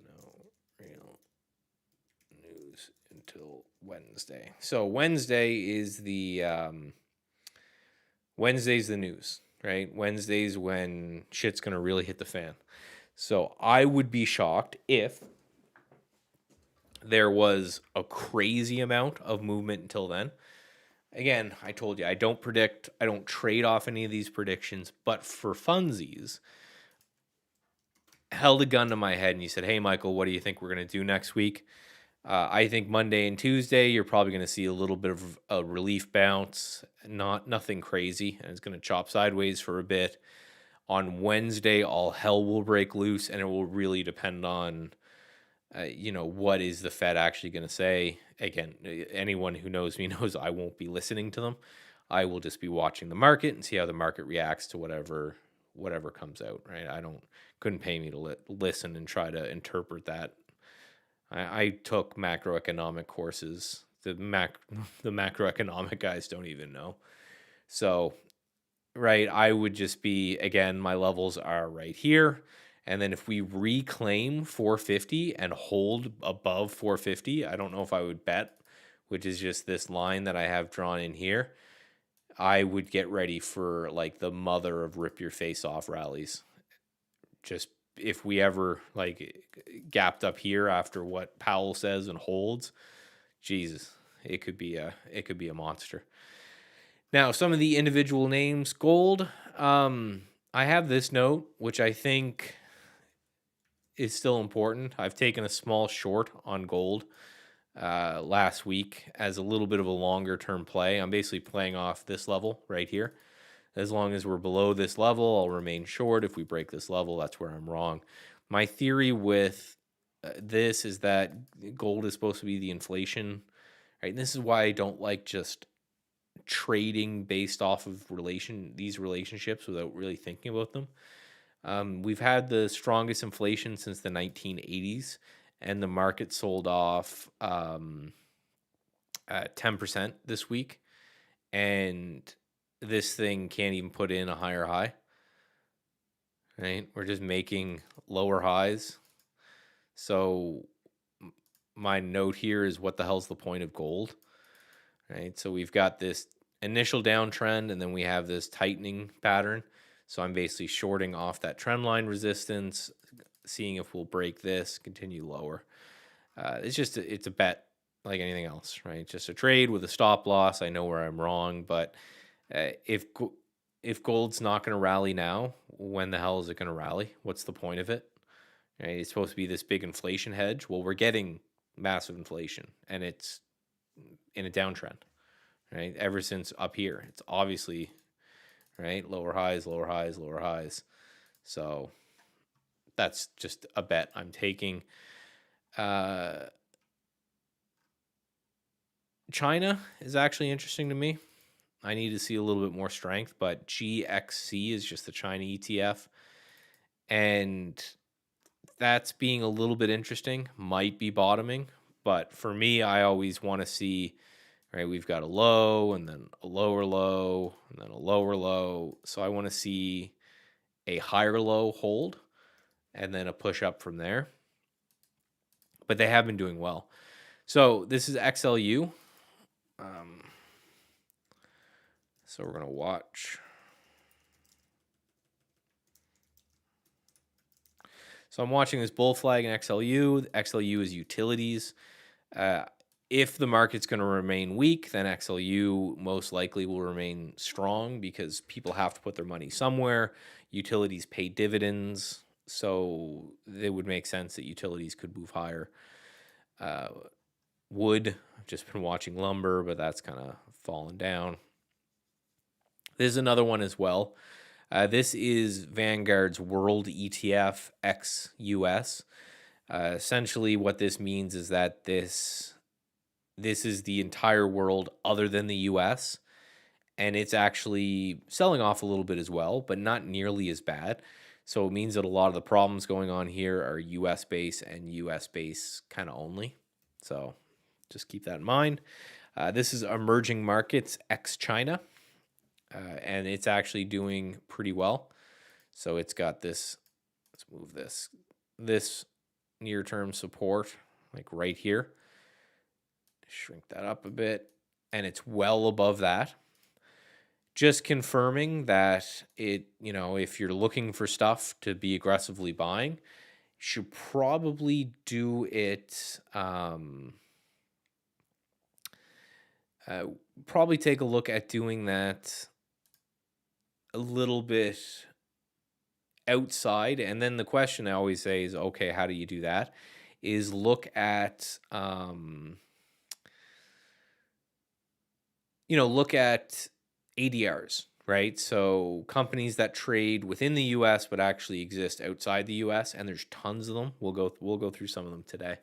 No real news until Wednesday. So Wednesday is Wednesday's the news, right? Wednesday's when shit's gonna really hit the fan. So I would be shocked if there was a crazy amount of movement until then. Again, I told you, I don't predict, I don't trade off any of these predictions, but for funsies, held a gun to my head and you said, hey, Michael, what do you think we're going to do next week? I think Monday and Tuesday, you're probably going to see a little bit of a relief bounce, nothing crazy, and it's going to chop sideways for a bit. On Wednesday, all hell will break loose, and it will really depend on, what is the Fed actually going to say. Again, anyone who knows me knows I won't be listening to them. I will just be watching the market and see how the market reacts to whatever comes out, right? Couldn't pay me to listen and try to interpret that. I took macroeconomic courses. The macroeconomic guys don't even know. So, right, I would just be, again, my levels are right here. And then if we reclaim 450 and hold above 450, I don't know if I would bet, which is just this line that I have drawn in here. I would get ready for like the mother of rip your face off rallies. Just if we ever like gapped up here after what Powell says and holds, Jesus, it could be a monster. Now, some of the individual names, gold. I have this note, which I think is still important. I've taken a small short on gold last week as a little bit of a longer term play. I'm basically playing off this level right here. As long as we're below this level, I'll remain short. If we break this level, that's where I'm wrong. My theory with this is that gold is supposed to be the inflation, right? And this is why I don't like just trading based off of these relationships without really thinking about them. We've had the strongest inflation since the 1980s, and the market sold off 10% this week, and this thing can't even put in a higher high, right? We're just making lower highs. So my note here is, what the hell's the point of gold, right? So we've got this initial downtrend, and then we have this tightening pattern. So I'm basically shorting off that trend line resistance, seeing if we'll break this, continue lower. It's a bet like anything else, right? Just a trade with a stop loss. I know where I'm wrong, but if gold's not going to rally now, when the hell is it going to rally? What's the point of it? Right? It's supposed to be this big inflation hedge. Well, we're getting massive inflation, and it's in a downtrend, right? Ever since up here, it's obviously, right, lower highs, lower highs, lower highs. So that's just a bet I'm taking. China is actually interesting to me. I need to see a little bit more strength, but GXC is just the China ETF. And that's being a little bit interesting. Might be bottoming, but for me, I always want to see, right, we've got a low and then a lower low and then a lower low. So I want to see a higher low hold and then a push up from there. But they have been doing well. So this is XLU. So we're going to watch. So I'm watching this bull flag in XLU. XLU is utilities. If the market's going to remain weak, then XLU most likely will remain strong because people have to put their money somewhere. Utilities pay dividends, so it would make sense that utilities could move higher. Wood, I've just been watching lumber, but that's kind of fallen down. This is another one as well. This is Vanguard's World ETF X US. Essentially, what this means is that this is the entire world other than the US, and it's actually selling off a little bit as well, but not nearly as bad. So it means that a lot of the problems going on here are US based and US based kind of only. So just keep that in mind. This is emerging markets ex China, and it's actually doing pretty well. So it's got this, let's move this near term support like right here. Shrink that up a bit, and it's well above that. Just confirming that it, if you're looking for stuff to be aggressively buying, you should probably do it. Probably take a look at doing that a little bit outside. And then the question I always say is, okay, how do you do that? Is look at, look at ADRs, right? So companies that trade within the US but actually exist outside the US, and there's tons of them. We'll go through some of them today.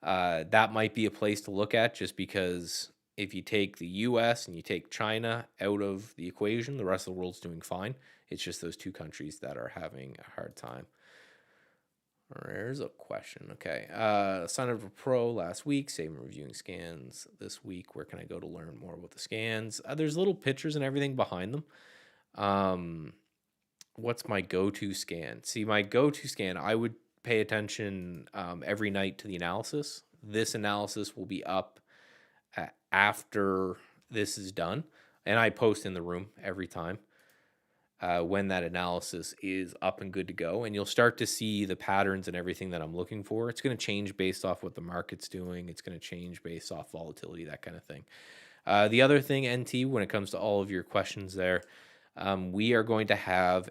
That might be a place to look at, just because if you take the US and you take China out of the equation, the rest of the world's doing fine. It's just those two countries that are having a hard time. There's a question. Okay. Signed up for Pro last week. Saving reviewing scans this week. Where can I go to learn more about the scans? There's little pictures and everything behind them. What's my go-to scan? See, my go-to scan, I would pay attention every night to the analysis. This analysis will be up after this is done, and I post in the room every time when that analysis is up and good to go, and you'll start to see the patterns and everything that I'm looking for. It's going to change based off what the market's doing. It's going to change based off volatility, that kind of thing. The other thing, NT, when it comes to all of your questions there, we are going to have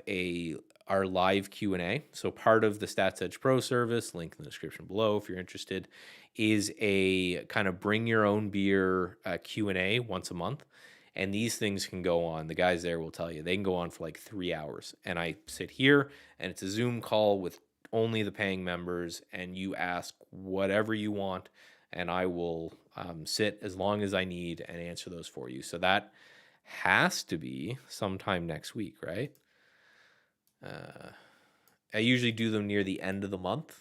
our live Q&A. So part of the Stats Edge Pro service, link in the description below if you're interested, is a kind of bring your own beer Q&A once a month. And these things can go on. The guys there will tell you they can go on for like 3 hours. And I sit here, and it's a Zoom call with only the paying members, and you ask whatever you want, and I will sit as long as I need and answer those for you. So that has to be sometime next week, right? I usually do them near the end of the month.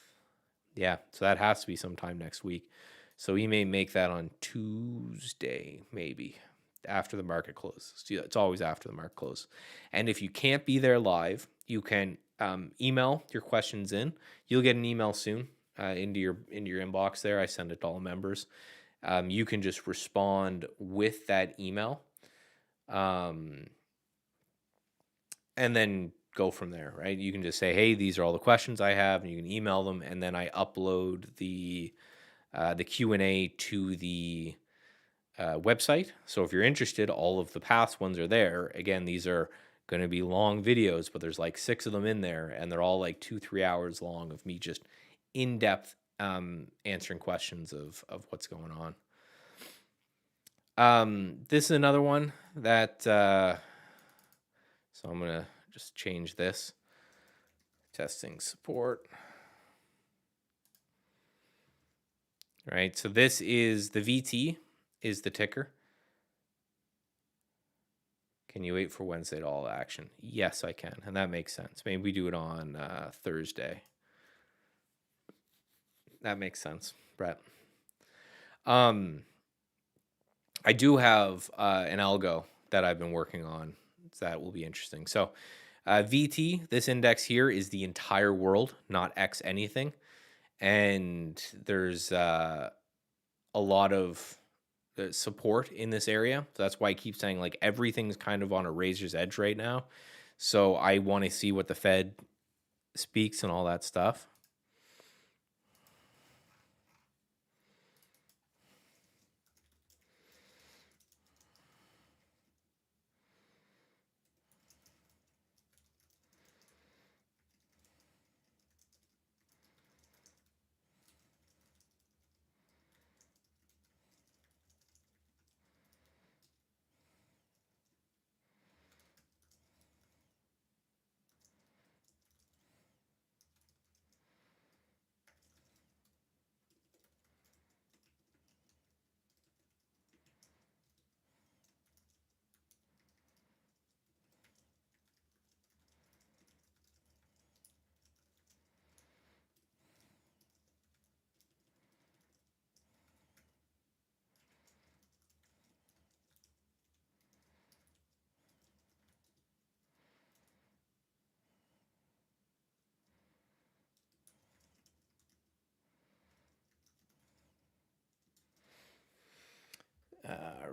Yeah, so that has to be sometime next week. So we may make that on Tuesday, maybe, after the market closes. It's always after the market closes. And if you can't be there live, you can email your questions in. You'll get an email soon into your inbox there. I send it to all members. You can just respond with that email, and then go from there, right? You can just say, hey, these are all the questions I have, and you can email them, and then I upload the Q&A to the website. So if you're interested, all of the past ones are there. Again, these are going to be long videos, but there's like 6 of them in there, and they're all like 2-3 hours long of me just in-depth answering questions of what's going on. This is another one that, so I'm going to just change this. Testing support. All right, so this is the VT is the ticker. Can you wait for Wednesday to all action? Yes, I can, and that makes sense. Maybe we do it on Thursday. That makes sense, Brett. I do have an algo that I've been working on that will be interesting. So VT, this index here is the entire world, not X anything. And there's a lot of support in this area. So that's why I keep saying like everything's kind of on a razor's edge right now. So I want to see what the Fed speaks and all that stuff.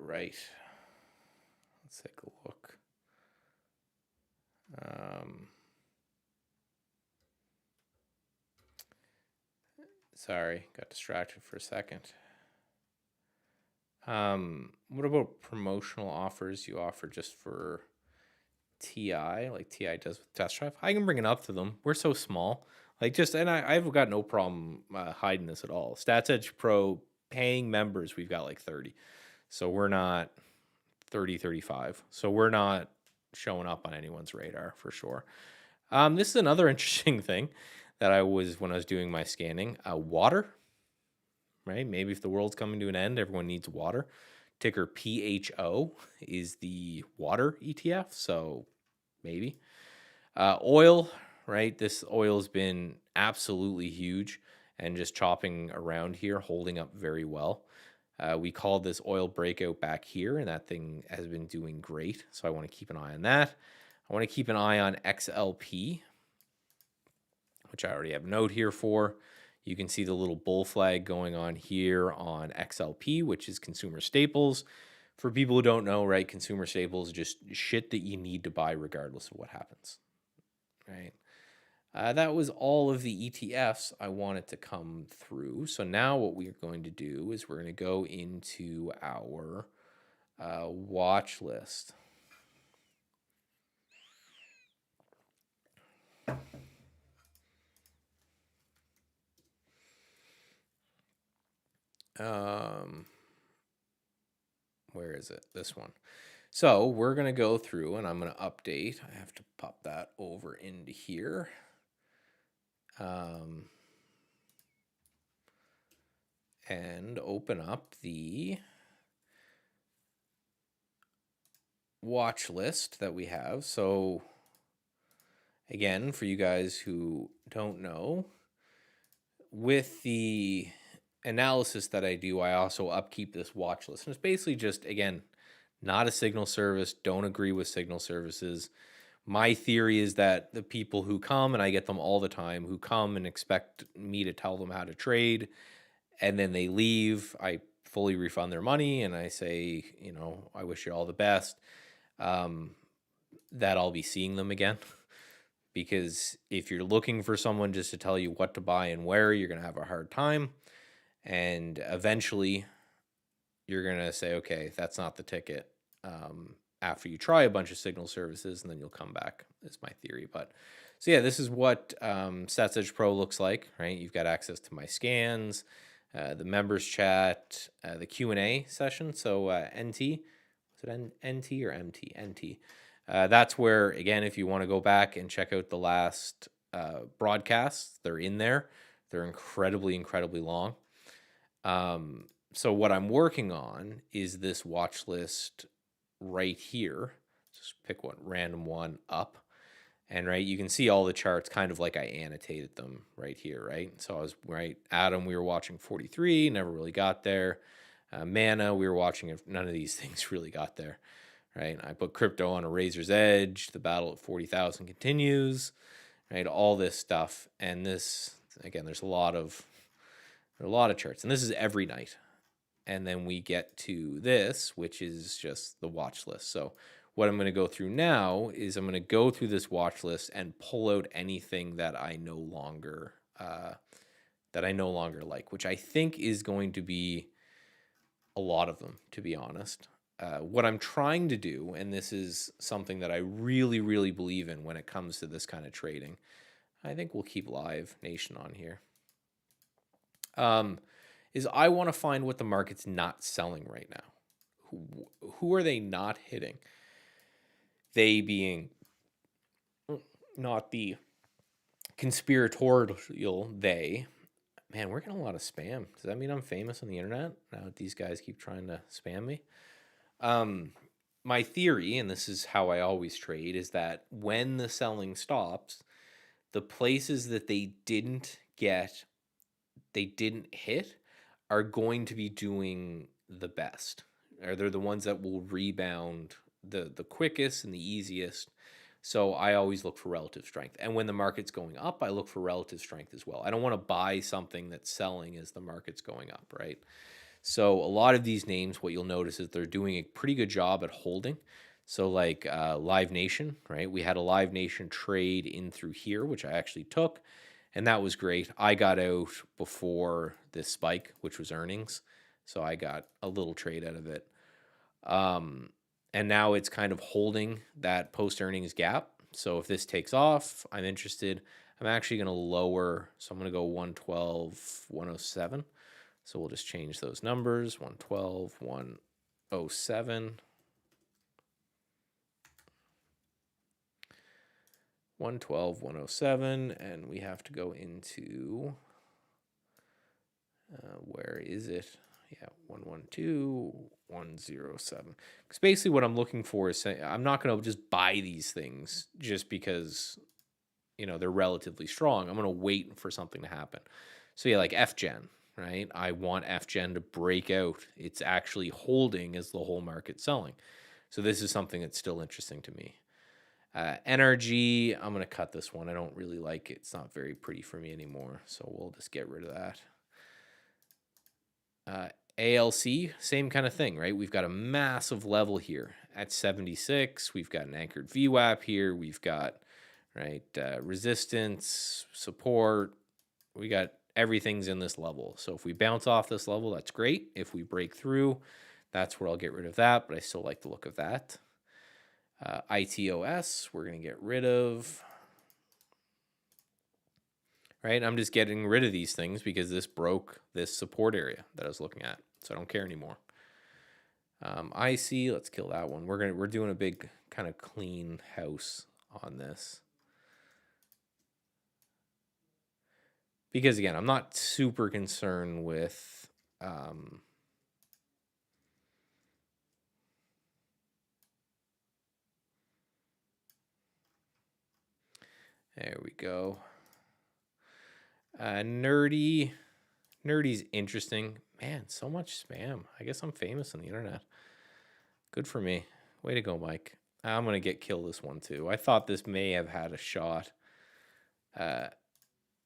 Right. Let's take a look. Sorry, got distracted for a second. What about promotional offers you offer just for TI, like TI does with Test Drive? I can bring it up to them. We're so small. Like just, and I've got no problem hiding this at all. Stats Edge Pro paying members, we've got like 30. So we're not 30, 35. So we're not showing up on anyone's radar for sure. This is another interesting thing that when I was doing my scanning, water, right? Maybe if the world's coming to an end, everyone needs water. Ticker PHO is the water ETF. So maybe. Oil, right? This oil has been absolutely huge and just chopping around here, holding up very well. We called this oil breakout back here, and that thing has been doing great. So I want to keep an eye on that. I want to keep an eye on XLP, which I already have a note here for. You can see the little bull flag going on here on XLP, which is consumer staples. For people who don't know, right, consumer staples, just shit that you need to buy regardless of what happens, right? That was all of the ETFs I wanted to come through. So now what we're going to do is we're going to go into our watch list. Where is it? This one. So we're going to go through and I'm going to update. I have to pop that over into here. And open up the watch list that we have. So again, for you guys who don't know, with the analysis that I do, I also upkeep this watch list. And it's basically just, again, not a signal service, don't agree with signal services. My theory is that the people who come, and I get them all the time, who come and expect me to tell them how to trade, and then they leave, I fully refund their money, and I say, I wish you all the best, that I'll be seeing them again. Because if you're looking for someone just to tell you what to buy and where, you're going to have a hard time. And eventually, you're going to say, okay, that's not the ticket. After you try a bunch of signal services, and then you'll come back, is my theory. But so yeah, this is what Stats Edge Pro looks like, right? You've got access to my scans, the members chat, the Q&A session. So NT, is it NT or MT? NT. That's where, again, if you want to go back and check out the last broadcasts, they're in there. They're incredibly, incredibly long. So what I'm working on is this watch list right here. Just pick one, random one up. And right, you can see all the charts kind of like I annotated them right here, right? So I was right. Atom, we were watching 43, never really got there. Mana, we were watching it. None of these things really got there, right? I put crypto on a razor's edge. The battle at 40,000 continues, right? All this stuff, and this again, there are a lot of charts, and this is every night. And then we get to this, which is just the watch list. So what I'm going to go through now is I'm going to go through this watch list and pull out anything that I no longer like, which I think is going to be a lot of them, to be honest. What I'm trying to do, and this is something that I really, really believe in when it comes to this kind of trading, I think we'll keep Live Nation on here, is I want to find what the market's not selling right now. Who are they not hitting? They being not the conspiratorial they. Man, we're getting a lot of spam. Does that mean I'm famous on the internet? Now these guys keep trying to spam me. My theory, and this is how I always trade, is that when the selling stops, the places that they didn't hit are going to be doing the best. Or they're the ones that will rebound the quickest and the easiest. So I always look for relative strength. And when the market's going up, I look for relative strength as well. I don't want to buy something that's selling as the market's going up, right? So a lot of these names, what you'll notice is they're doing a pretty good job at holding. So like Live Nation, right? We had a Live Nation trade in through here, which I actually took, and that was great. I got out before this spike, which was earnings. So I got a little trade out of it. And now it's kind of holding that post-earnings gap. So if this takes off, I'm interested. I'm actually going to lower. So I'm going to go 112, 107. So we'll just change those numbers. 112, 107. 112, 107. And we have to go into, where is it? Yeah, 112, 107. Because basically what I'm looking for is saying, I'm not going to just buy these things just because, they're relatively strong. I'm going to wait for something to happen. So yeah, like FGen, right? I want FGen to break out. It's actually holding as the whole market's selling. So this is something that's still interesting to me. NRG, I'm going to cut this one. I don't really like it. It's not very pretty for me anymore. So we'll just get rid of that. ALC, same kind of thing, right? We've got a massive level here at 76. We've got an anchored VWAP here. We've got, right, resistance, support. We got everything's in this level. So if we bounce off this level, that's great. If we break through, that's where I'll get rid of that, but I still like the look of that. ITOS, we're going to get rid of. Right, I'm just getting rid of these things because this broke this support area that I was looking at, so I don't care anymore. IC, let's kill that one. We're doing a big kind of clean house on this because again, I'm not super concerned with. There we go. Nerdy's interesting. Man, so much spam. I guess I'm famous on the internet. Good for me. Way to go, Mike. I'm going to kill this one too. I thought this may have had a shot.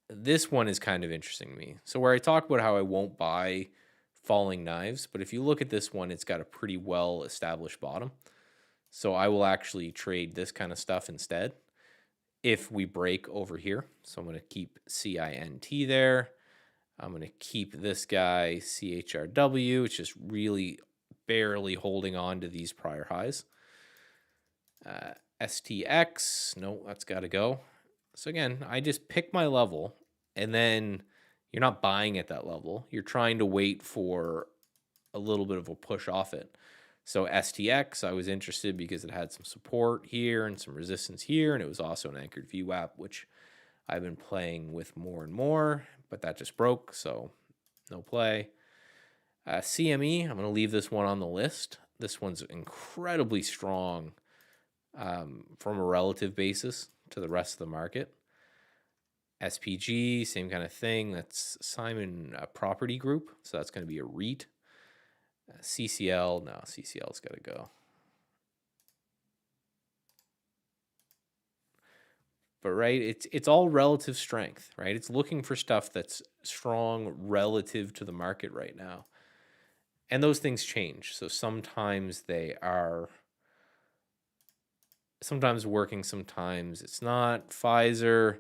This one is kind of interesting to me. So where I talk about how I won't buy falling knives, but if you look at this one, it's got a pretty well established bottom. So I will actually trade this kind of stuff instead if we break over here. So I'm going to keep CINT there. I'm going to keep this guy CHRW. It's just really barely holding on to these prior highs. STX, no, that's got to go. So again, I just pick my level, and then you're not buying at that level. You're trying to wait for a little bit of a push off it. So STX, I was interested because it had some support here and some resistance here, and it was also an anchored VWAP, which I've been playing with more and more, but that just broke, so no play. CME, I'm going to leave this one on the list. This one's incredibly strong from a relative basis to the rest of the market. SPG, same kind of thing. That's Simon Property Group. So that's going to be a REIT. CCL, no, CCL's got to go. But right, it's all relative strength, right? It's looking for stuff that's strong relative to the market right now. And those things change. So sometimes they are sometimes working, sometimes it's not. Pfizer,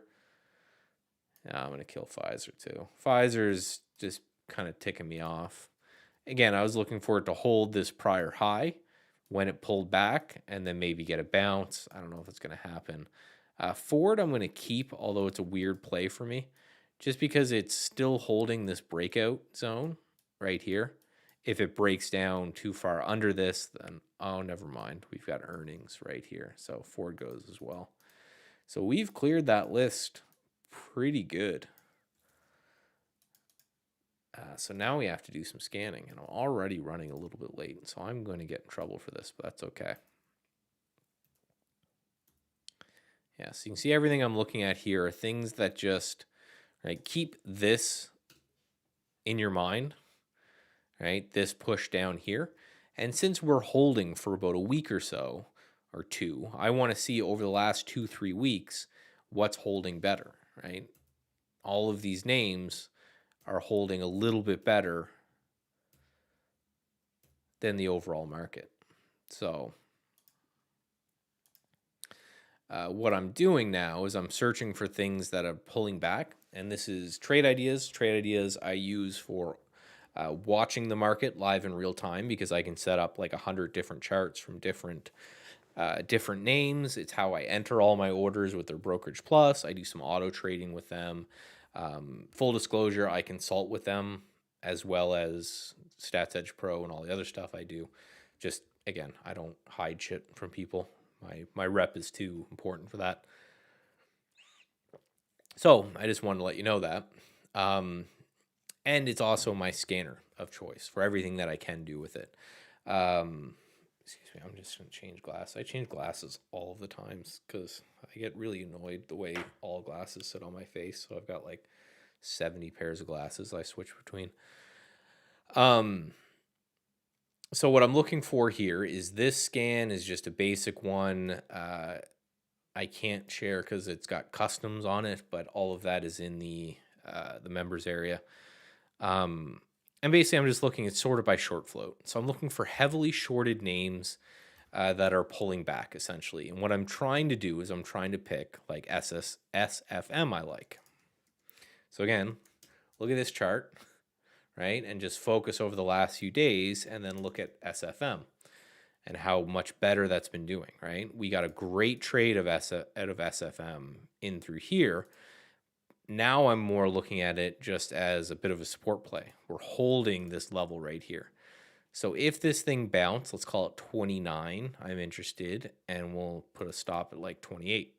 yeah, I'm going to kill Pfizer too. Pfizer's just kind of ticking me off. Again, I was looking for it to hold this prior high when it pulled back and then maybe get a bounce. I don't know if it's going to happen. Ford, I'm going to keep, although it's a weird play for me, just because it's still holding this breakout zone right here. If it breaks down too far under this, then, oh, never mind. We've got earnings right here. So Ford goes as well. So we've cleared that list pretty good. So now we have to do some scanning, and I'm already running a little bit late, so I'm going to get in trouble for this, but that's okay. Yeah, so you can see everything I'm looking at here are things that just, right, keep this in your mind, right, this push down here. And since we're holding for about a week or so, or two, I want to see over the last 2-3 weeks what's holding better, right? All of these names are holding a little bit better than the overall market. So what I'm doing now is I'm searching for things that are pulling back, and this is trade ideas. Trade ideas I use for watching the market live in real time, because I can set up like 100 different charts from different names. It's how I enter all my orders with their Brokerage Plus. I do some auto trading with them. Full disclosure, I consult with them as well as Stats Edge Pro and all the other stuff I do. Just, again, I don't hide shit from people. My rep is too important for that. So I just wanted to let you know that. And it's also my scanner of choice for everything that I can do with it. Excuse me, I'm just going to change glasses. I change glasses all of the times because I get really annoyed the way all glasses sit on my face. So I've got like 70 pairs of glasses I switch between. So what I'm looking for here is this scan is just a basic one. I can't share because it's got customs on it, but all of that is in the members area. And basically, I'm just looking at sorted by short float. So I'm looking for heavily shorted names that are pulling back, essentially. And what I'm trying to do is I'm trying to pick like SFM I like. So again, look at this chart, right? And just focus over the last few days and then look at SFM and how much better that's been doing, right? We got a great trade out of SFM in through here. Now I'm more looking at it just as a bit of a support play. We're holding this level right here. So if this thing bounce, let's call it 29, I'm interested, and we'll put a stop at like 28.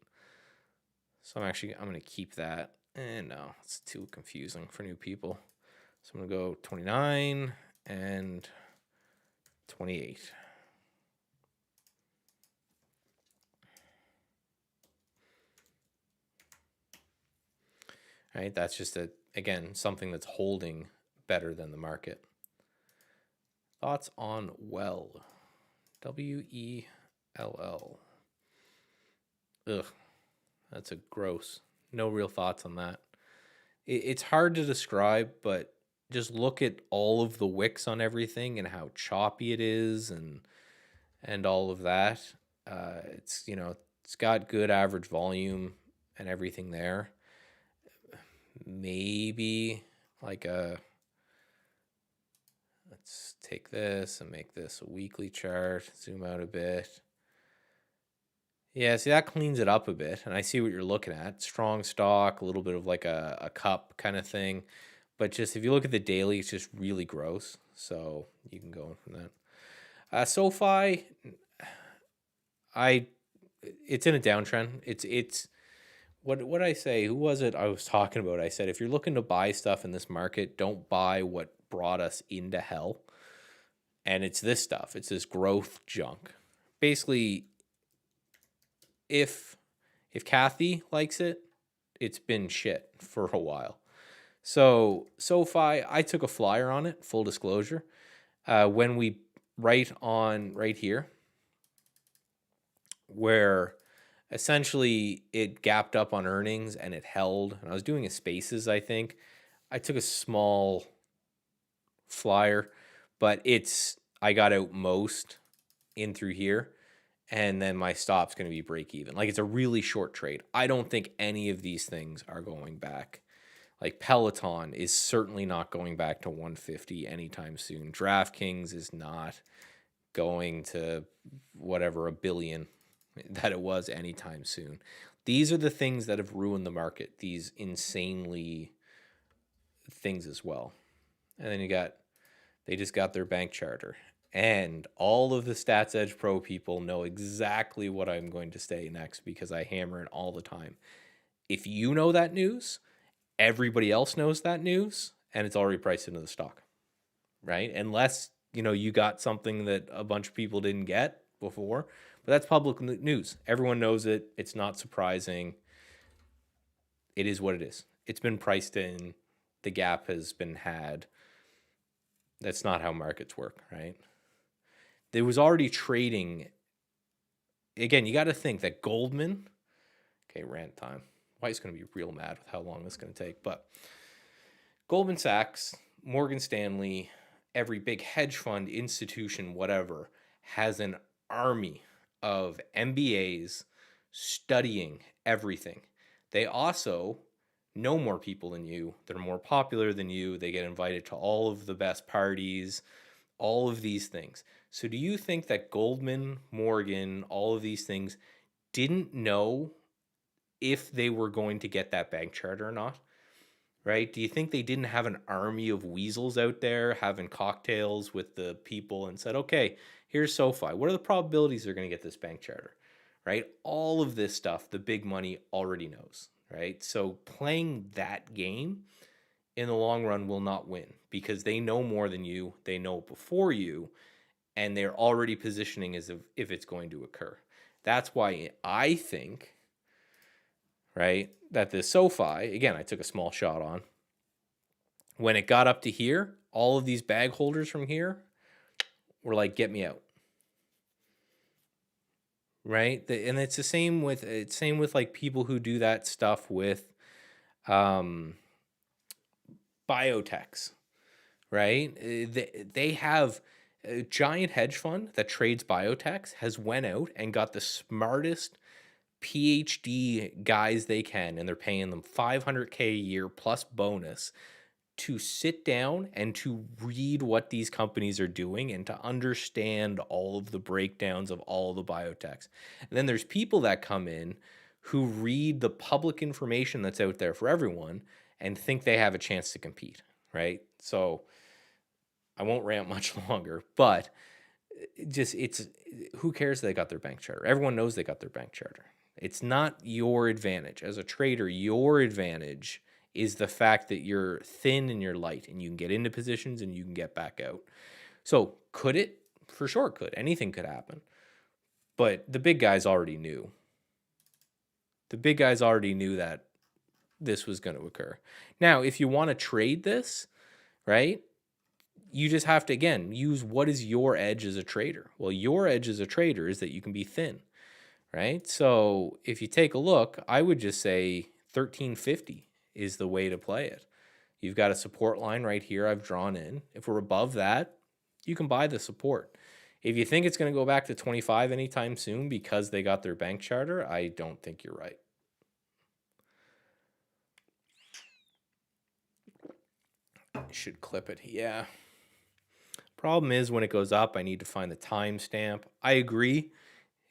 So I'm going to keep that. And no, it's too confusing for new people. So I'm going to go 29 and 28. Right, that's just again, something that's holding better than the market. Thoughts on WELL? WELL. Ugh, that's a gross. No real thoughts on that. It's hard to describe, but just look at all of the wicks on everything and how choppy it is and all of that. It's got good average volume and everything there. Maybe like let's take this and make this a weekly chart, zoom out a bit. Yeah, see, that cleans it up a bit, and I see what you're looking at. Strong stock, a little bit of like a cup kind of thing. But just if you look at the daily, it's just really gross. So you can go from that. SoFi, it's in a downtrend. It's what I say? Who was it I was talking about? I said, if you're looking to buy stuff in this market, don't buy what brought us into hell. And it's this stuff. It's this growth junk. Basically, if If Kathy likes it, it's been shit for a while. So SoFi, I took a flyer on it, full disclosure. When we right here, where essentially it gapped up on earnings and it held, and I was doing a spaces, I think. I took a small flyer, but I got out most in through here, and then my stop's going to be break even. Like, it's a really short trade. I don't think any of these things are going back. Like, Peloton is certainly not going back to 150 anytime soon. DraftKings is not going to whatever, a billion that it was anytime soon. These are the things that have ruined the market, these insanely things as well. And then they just got their bank charter. And all of the Stats Edge Pro people know exactly what I'm going to say next because I hammer it all the time. If you know that news, everybody else knows that news, and it's already priced into the stock, right? Unless, you got something that a bunch of people didn't get before, but that's public news. Everyone knows it. It's not surprising. It is what it is. It's been priced in. The gap has been had. That's not how markets work, right? There was already trading. Again, you got to think that Goldman, okay, rant time. White's going to be real mad with how long this is going to take, but Goldman Sachs, Morgan Stanley, every big hedge fund, institution, whatever, has an army of MBAs studying everything. They also know more people than you. They're more popular than you. They get invited to all of the best parties, all of these things. So do you think that Goldman, Morgan, all of these things didn't know if they were going to get that bank charter or not? Right? Do you think they didn't have an army of weasels out there having cocktails with the people and said, okay, here's SoFi. What are the probabilities they're going to get this bank charter? Right? All of this stuff, the big money already knows. Right? So playing that game in the long run will not win because they know more than you. They know before you, and they're already positioning as if it's going to occur. That's why I think, right, that the SoFi, again, I took a small shot on, when it got up to here, all of these bag holders from here were like, get me out. Right? And it's the same with like people who do that stuff with biotechs, right? They have a giant hedge fund that trades biotechs has went out and got the smartest PhD guys they can, and they're paying them $500K a year plus bonus to sit down and to read what these companies are doing and to understand all of the breakdowns of all of the biotechs. And then there's people that come in who read the public information that's out there for everyone and think they have a chance to compete, right? So I won't rant much longer, but it's who cares they got their bank charter? Everyone knows they got their bank charter. It's not your advantage. As a trader, your advantage is the fact that you're thin and you're light and you can get into positions and you can get back out. So could it? For sure could. Anything could happen. But the big guys already knew. The big guys already knew that this was going to occur. Now, if you want to trade this, right, you just have to, again, use what is your edge as a trader. Well, your edge as a trader is that you can be thin, right? So if you take a look, I would just say 1350 is the way to play it. You've got a support line right here I've drawn in. If we're above that, you can buy the support. If you think it's going to go back to 25 anytime soon because they got their bank charter, I don't think you're right. I should clip it. Yeah. Problem is when it goes up, I need to find the timestamp. I agree.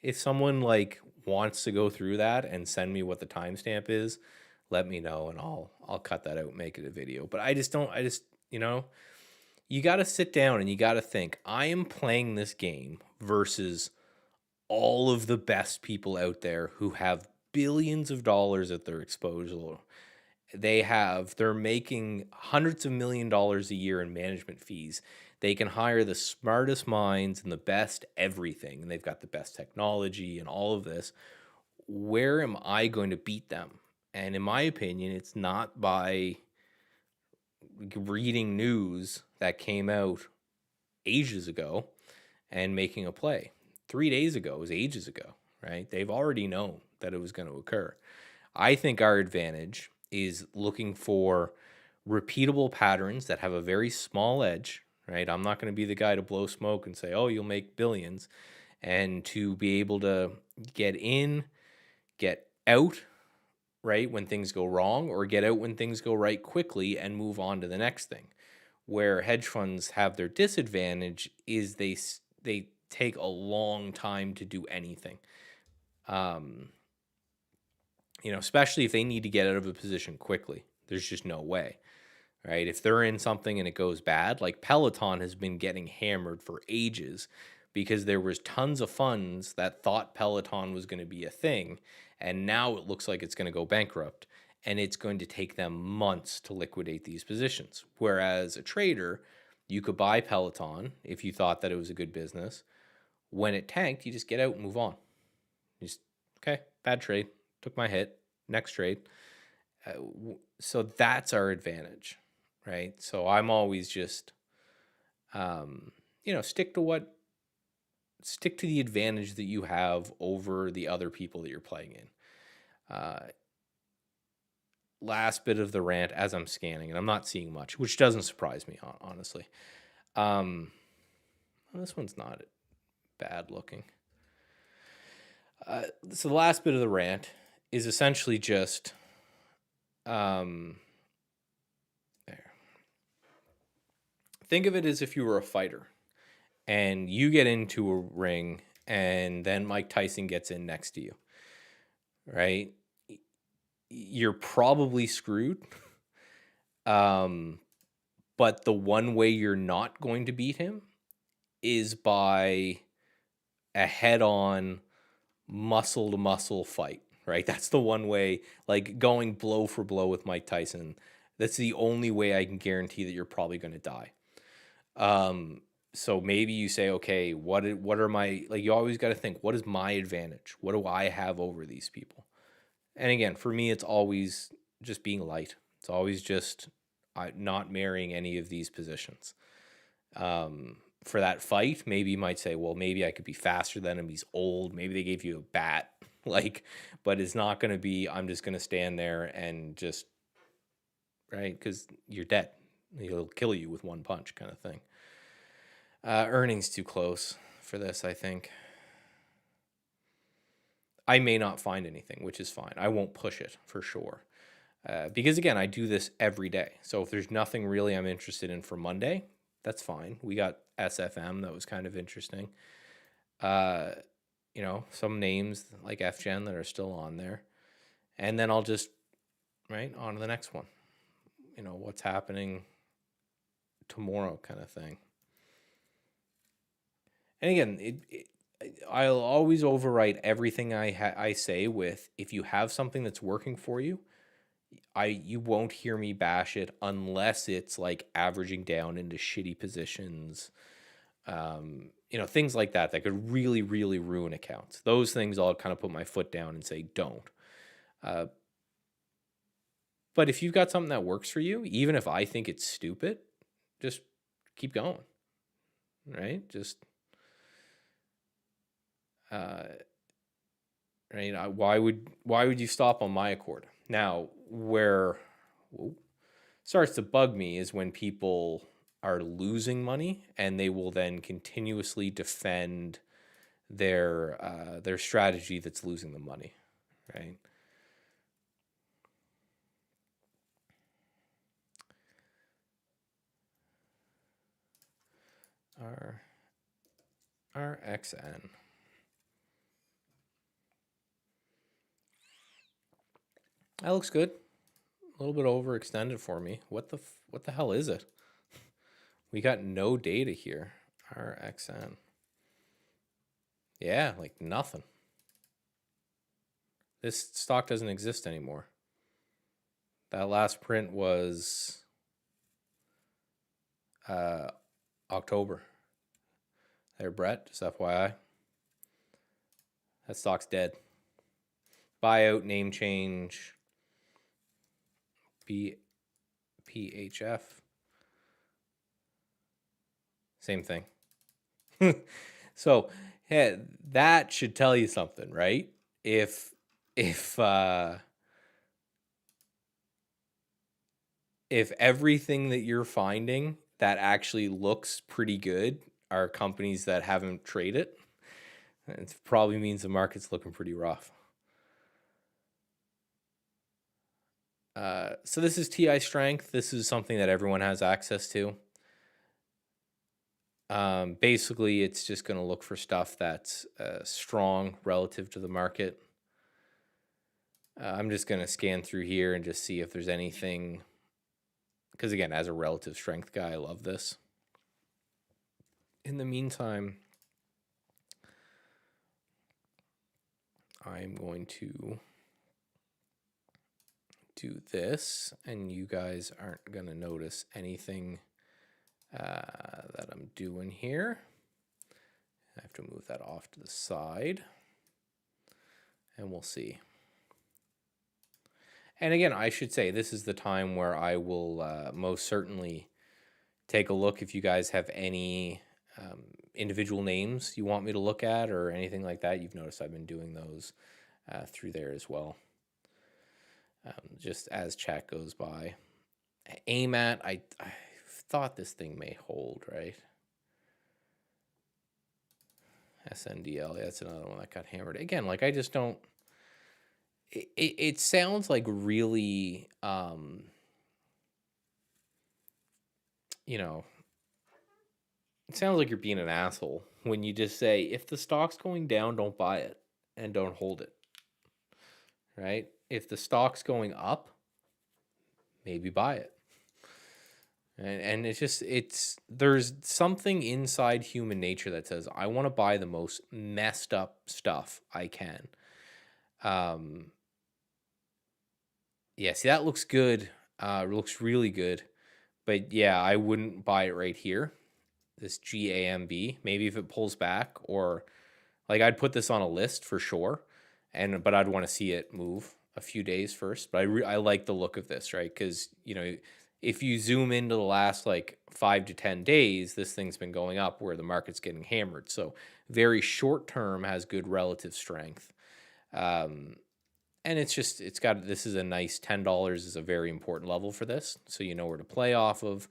If someone like wants to go through that and send me what the timestamp is, let me know and I'll cut that out and make it a video. But you got to sit down and you got to think, I am playing this game versus all of the best people out there who have billions of dollars at their disposal. They're making hundreds of $1,000,000 a year in management fees. They can hire the smartest minds and the best everything, and they've got the best technology and all of this. where am I going to beat them? And in my opinion, it's not by reading news that came out ages ago and making a play. 3 days ago was ages ago, right? They've already known that it was going to occur. I think our advantage is looking for repeatable patterns that have a very small edge, right? I'm not going to be the guy to blow smoke and say, oh, you'll make billions. And to be able to get in, get out, right, when things go wrong, or get out when things go right quickly and move on to the next thing. Where hedge funds have their disadvantage is they take a long time to do anything. Especially if they need to get out of a position quickly. There's just no way, right? If they're in something and it goes bad, like Peloton has been getting hammered for ages because there was tons of funds that thought Peloton was going to be a thing, and now it looks like it's going to go bankrupt, and it's going to take them months to liquidate these positions. Whereas a trader, you could buy Peloton if you thought that it was a good business. When it tanked, you just get out and move on. You just, okay, bad trade, took my hit, next trade. So that's our advantage, right? So I'm always just, stick to the advantage that you have over the other people that you're playing in. Last bit of the rant as I'm scanning, and I'm not seeing much, which doesn't surprise me, honestly. This one's not bad looking. So the last bit of the rant is essentially just, there. Think of it as if you were a fighter and you get into a ring and then Mike Tyson gets in next to you, right? You're probably screwed. But the one way you're not going to beat him is by a head-on muscle-to-muscle fight, right? That's the one way, like going blow for blow with Mike Tyson. That's the only way I can guarantee that you're probably going to die. So maybe you say, okay, what are my, like, you always got to think, what is my advantage? What do I have over these people? And again, for me, it's always just being light. It's always just not marrying any of these positions. For that fight, maybe you might say, well, maybe I could be faster than him. He's old. Maybe they gave you a bat, but it's not going to be, I'm just going to stand there and just, right? Because you're dead. He'll kill you with one punch kind of thing. Earnings too close for this, I think. I may not find anything, which is fine. I won't push it for sure. Because again, I do this every day. So if there's nothing really I'm interested in for Monday, that's fine. We got SFM. That was kind of interesting. Some names like FGen that are still on there. And then I'll just, right, on to the next one. What's happening tomorrow kind of thing. And again, I'll always overwrite everything I say with, if you have something that's working for you, you won't hear me bash it unless it's like averaging down into shitty positions, things like that could really, really ruin accounts. Those things I'll kind of put my foot down and say, don't. But if you've got something that works for you, even if I think it's stupid, just keep going, right? Just, right? Why would you stop on my accord? Now, where starts to bug me is when people are losing money and they will then continuously defend their strategy that's losing them money, right? RXN. That looks good. A little bit overextended for me. What the hell is it? We got no data here. RXN. Yeah, like nothing. This stock doesn't exist anymore. That last print was October. There, Brett, just FYI. That stock's dead. buyout, name change, PHF. Same thing. So yeah, that should tell you something, right? If everything that you're finding that actually looks pretty good are companies that haven't traded, it probably means the market's looking pretty rough. So this is TI strength. This is something that everyone has access to. Basically, it's just going to look for stuff that's strong relative to the market. I'm just going to scan through here and just see if there's anything, because again, as a relative strength guy, I love this. In the meantime, I'm going to do this, and you guys aren't going to notice anything that I'm doing here. I have to move that off to the side, and we'll see. And again, I should say this is the time where I will most certainly take a look if you guys have any individual names you want me to look at or anything like that. You've noticed I've been doing those through there as well, just as chat goes by. Aim at, I thought this thing may hold, right? SNDL, that's another one that got hammered. Again, like I just don't, it sounds like really, you know, it sounds like you're being an asshole when you just say, if the stock's going down, don't buy it and don't hold it, right? If the stock's going up, maybe buy it. And it's just, there's something inside human nature that says, I want to buy the most messed up stuff I can. Yeah, see, that looks good. It looks really good. But yeah, I wouldn't buy it right here. This GAMB. Maybe if it pulls back, or like I'd put this on a list for sure. But I'd want to see it move a few days first. But I like the look of this, right? Because, you know, if you zoom into the last like 5 to 10 days, this thing's been going up where the market's getting hammered. So very short term has good relative strength. And this is a nice $10 is a very important level for this. So you know where to play off of.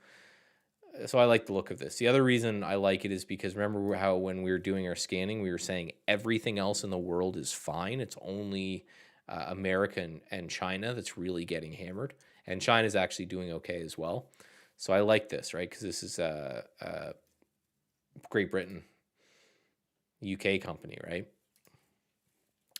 So I like the look of this. The other reason I like it is because remember how when we were doing our scanning, we were saying everything else in the world is fine. It's only America and China that's really getting hammered. And China's actually doing okay as well. So I like this, right? Because this is Great Britain, UK company, right?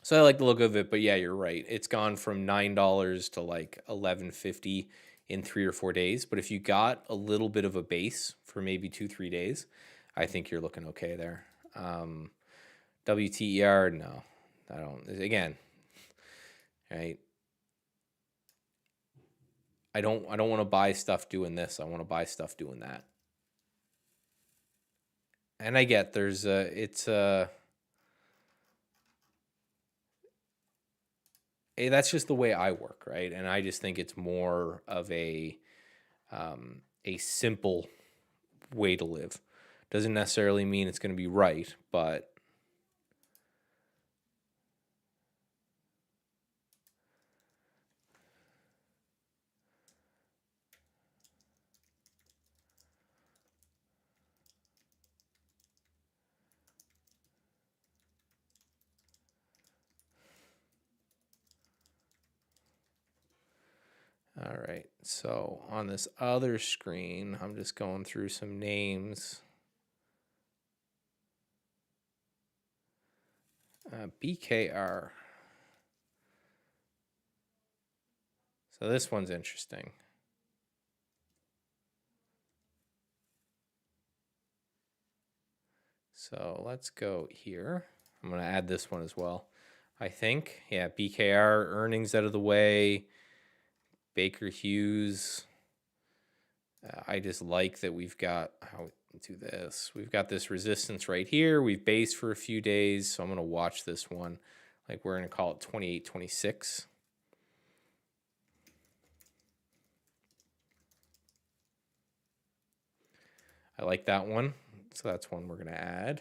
So I like the look of it, but yeah, you're right. It's gone from $9 to like $11.50 in 3 or 4 days. But if you got a little bit of a base for maybe 2-3 days, I think you're looking okay there. WTER, no, I don't. Again, right? I don't want to buy stuff doing this. I want to buy stuff doing that. And I get that's just the way I work, right? And I just think it's more of a simple way to live. Doesn't necessarily mean it's going to be right, but all right. So on this other screen, I'm just going through some names. BKR. So this one's interesting. So let's go here. I'm going to add this one as well. I think, yeah, BKR earnings out of the way. Baker Hughes. I just like that we've got, how do this? We've got this resistance right here. We've based for a few days, so I'm going to watch this one. Like we're going to call it 28, 26. I like that one. So that's one we're going to add.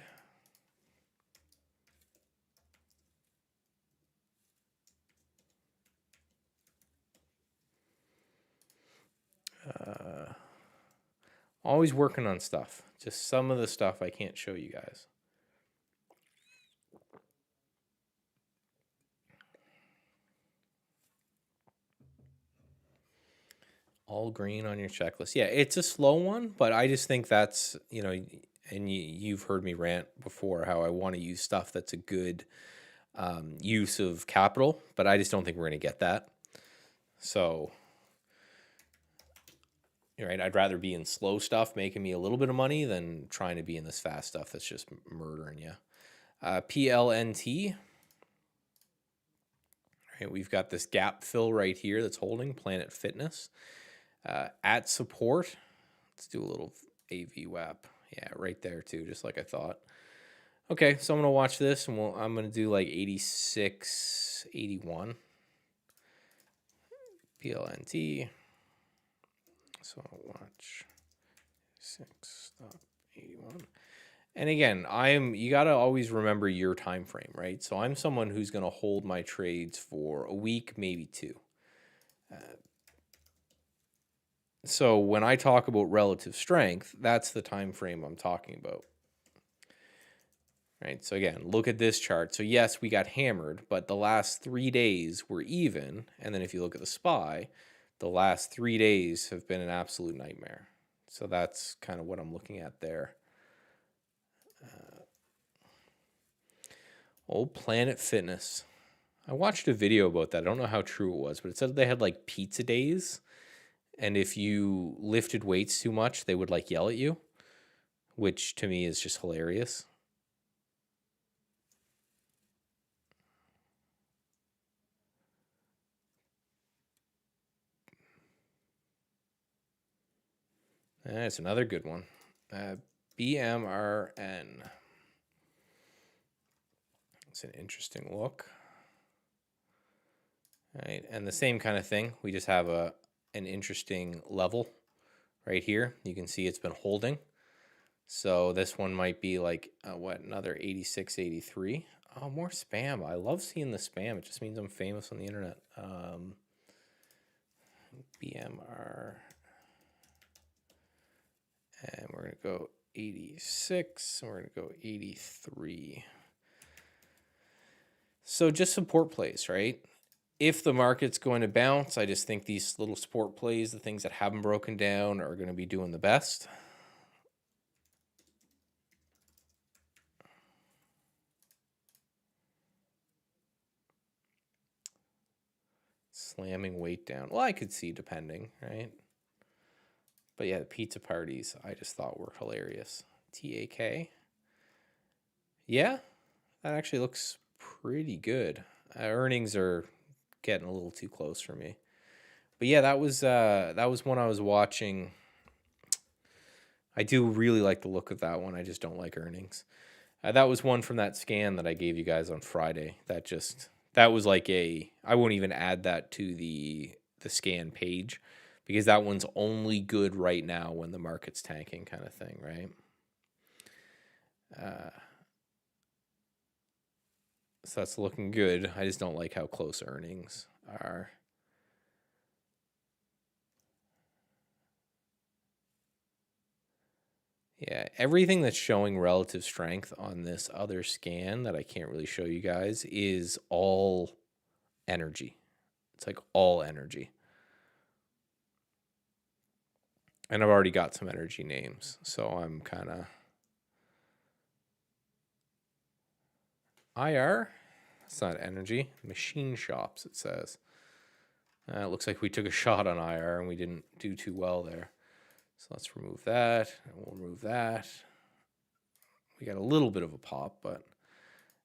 Always working on stuff. Just some of the stuff I can't show you guys. All green on your checklist. Yeah, it's a slow one, but I just think that's, and you've heard me rant before how I want to use stuff that's a good use of capital, but I just don't think we're going to get that. So, right, I'd rather be in slow stuff making me a little bit of money than trying to be in this fast stuff that's just murdering you. PLNT. Right, we've got this gap fill right here that's holding Planet Fitness. At support, let's do a little AV WAP. Yeah, right there too, just like I thought. Okay, so I'm going to watch this, and I'm going to do like 86, 81. PLNT. So I'll watch 6.81. And again, you got to always remember your time frame, right? So I'm someone who's going to hold my trades for a week, maybe two. So when I talk about relative strength, that's the time frame I'm talking about. Right? So again, look at this chart. So yes, we got hammered, but the last 3 days were even. And then if you look at the SPY, the last 3 days have been an absolute nightmare. So that's kind of what I'm looking at there. Old Planet Fitness. I watched a video about that. I don't know how true it was, but it said they had like pizza days. And if you lifted weights too much, they would like yell at you, which to me is just hilarious. That's another good one. BMRN. It's an interesting look. Right, and the same kind of thing. We just have an interesting level right here. You can see it's been holding. So this one might be like, another 86, 83. Oh, more spam. I love seeing the spam. It just means I'm famous on the internet. BMR. And we're going to go 86. And we're going to go 83. So just support plays, right? If the market's going to bounce, I just think these little support plays, the things that haven't broken down, are going to be doing the best. Slamming weight down. Well, I could see depending, right? But yeah, the pizza parties I just thought were hilarious. TAK. Yeah, that actually looks pretty good. Earnings are getting a little too close for me. But yeah, that was one I was watching. I do really like the look of that one. I just don't like earnings. That was one from that scan that I gave you guys on Friday. That was like I won't even add that to the scan page because that one's only good right now when the market's tanking kind of thing, right? So that's looking good. I just don't like how close earnings are. Yeah, everything that's showing relative strength on this other scan that I can't really show you guys is all energy. It's like all energy. And I've already got some energy names, so I'm kind of IR. It's not energy. Machine shops, it says. It looks like we took a shot on IR and we didn't do too well there. So let's remove that, and we'll remove that. We got a little bit of a pop,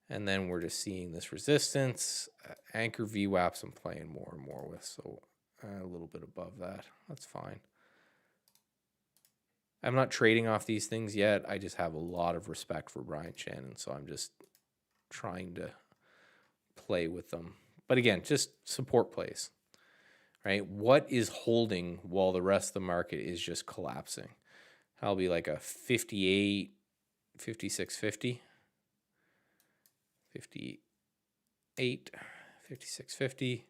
and then we're just seeing this resistance. Anchor VWAPs I'm playing more and more with, so a little bit above that. That's fine. I'm not trading off these things yet. I just have a lot of respect for Brian Shannon, so I'm just trying to play with them. But again, just support plays, right? What is holding while the rest of the market is just collapsing? That'll be like a 58, 56.50, 58, 56.50.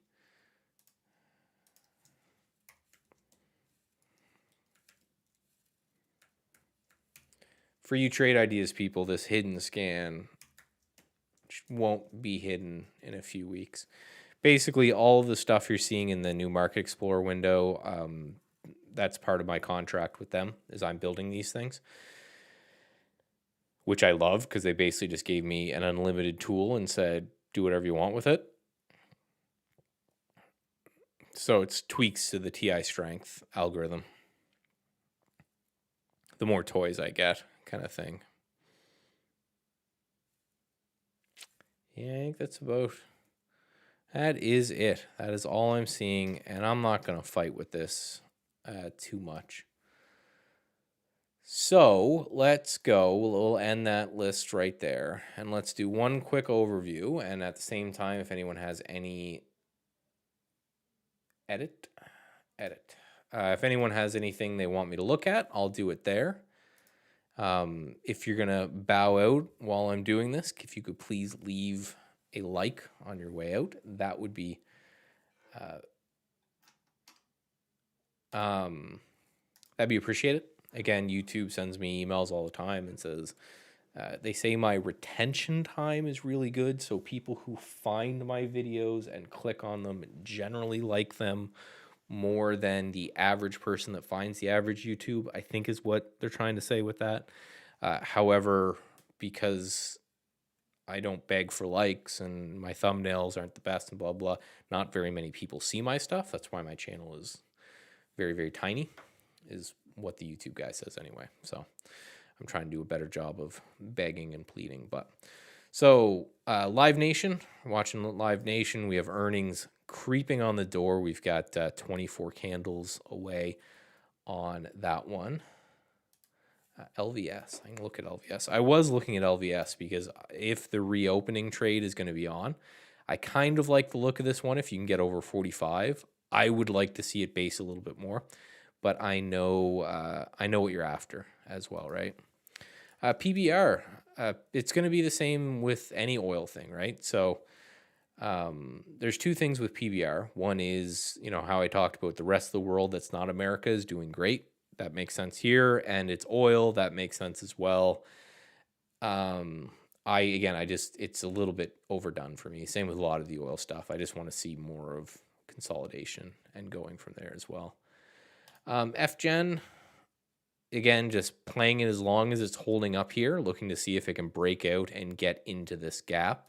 For you trade ideas people, this hidden scan won't be hidden in a few weeks. Basically, all of the stuff you're seeing in the new Market Explorer window, that's part of my contract with them, is I'm building these things, which I love because they basically just gave me an unlimited tool and said, do whatever you want with it. So it's tweaks to the TI strength algorithm. The more toys I get, kind of thing. Yeah, I think that is it. That is all I'm seeing, and I'm not going to fight with this too much. So let's go. We'll end that list right there, and let's do one quick overview. And at the same time, if anyone has any if anyone has anything they want me to look at, I'll do it there. If you're going to bow out while I'm doing this, if you could please leave a like on your way out, that would be that'd be appreciated. Again, YouTube sends me emails all the time and says they say my retention time is really good, so people who find my videos and click on them generally like them more than the average person that finds the average YouTube, I think is what they're trying to say with that. However, because I don't beg for likes and my thumbnails aren't the best and blah, blah, not very many people see my stuff. That's why my channel is very, very tiny, is what the YouTube guy says anyway. So I'm trying to do a better job of begging and pleading. But so Live Nation, watching Live Nation, we have earnings creeping on the door. We've got 24 candles away on that one. LVS, I can look at LVS. I was looking at LVS because if the reopening trade is going to be on, I kind of like the look of this one. If you can get over 45, I would like to see it base a little bit more, but I know what you're after as well, right? PBR, it's going to be the same with any oil thing, right? So there's two things with PBR. One is, how I talked about the rest of the world that's not America is doing great. That makes sense here. And it's oil. That makes sense as well. It's a little bit overdone for me. Same with a lot of the oil stuff. I just want to see more of consolidation and going from there as well. FGen, again, just playing it as long as it's holding up here, looking to see if it can break out and get into this gap.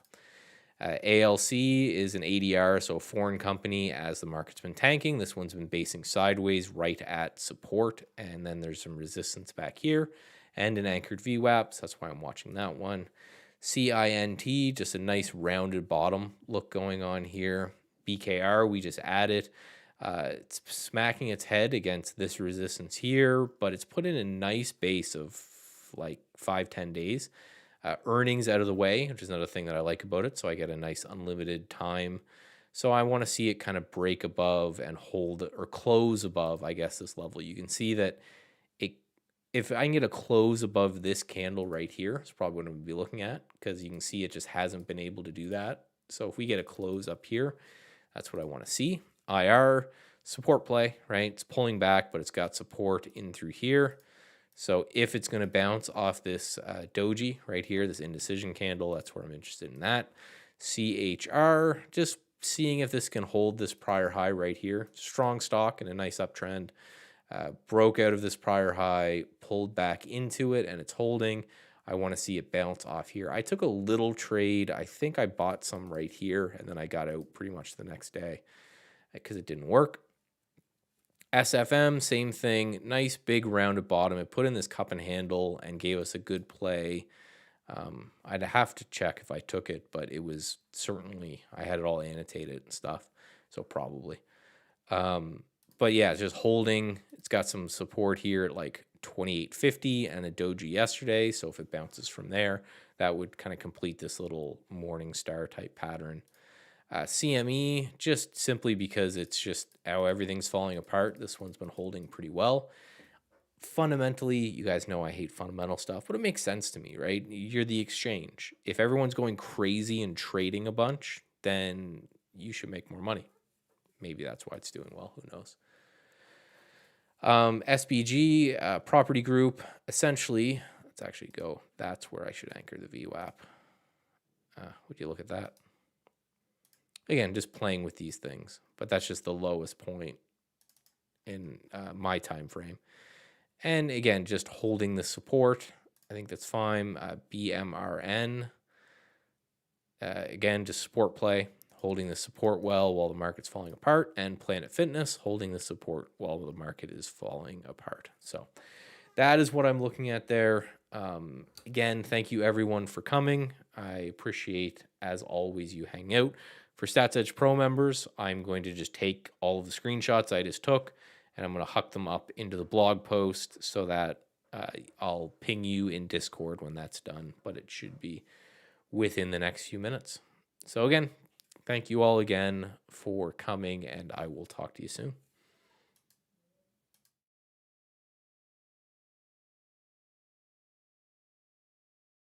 ALC is an ADR, so a foreign company. As the market's been tanking, this one's been basing sideways right at support, and then there's some resistance back here and an anchored VWAP, so that's why I'm watching that one. CINT, just a nice rounded bottom look going on here. BKR, we just added. It's smacking its head against this resistance here, but it's put in a nice base of like 5-10 days. Earnings out of the way, which is another thing that I like about it. So I get a nice unlimited time. So I want to see it kind of break above and hold or close above, I guess, this level. You can see that if I can get a close above this candle right here, it's probably what I'm going to be looking at, because you can see it just hasn't been able to do that. So if we get a close up here, that's what I want to see. IR, support play, right? It's pulling back, but it's got support in through here. So if it's going to bounce off this doji right here, this indecision candle, that's where I'm interested in that. CHR, just seeing if this can hold this prior high right here. Strong stock and a nice uptrend. Broke out of this prior high, pulled back into it, and it's holding. I want to see it bounce off here. I took a little trade. I think I bought some right here, and then I got out pretty much the next day because it didn't work. SFM, same thing. Nice big rounded bottom. It put in this cup and handle and gave us a good play. I'd have to check if I took it, but it was certainly, I had it all annotated and stuff, so probably. But yeah, it's just holding. It's got some support here at like 28.50 and a doji yesterday, so if it bounces from there, that would kind of complete this little morning star type pattern. CME, just simply because it's just how everything's falling apart. This one's been holding pretty well. Fundamentally, you guys know I hate fundamental stuff, but it makes sense to me, right? You're the exchange. If everyone's going crazy and trading a bunch, then you should make more money. Maybe that's why it's doing well. Who knows? SBG, property group, essentially, let's actually go. That's where I should anchor the VWAP. Would you look at that? Again, just playing with these things, but that's just the lowest point in my time frame. And again, just holding the support. I think that's fine. BMRN, again, just support play, holding the support well while the market's falling apart, and Planet Fitness, holding the support while the market is falling apart. So that is what I'm looking at there. Again, thank you everyone for coming. I appreciate, as always, you hang out. For Stats Edge Pro members, I'm going to just take all of the screenshots I just took, and I'm going to huck them up into the blog post so that I'll ping you in Discord when that's done, but it should be within the next few minutes. So again, thank you all again for coming, and I will talk to you soon.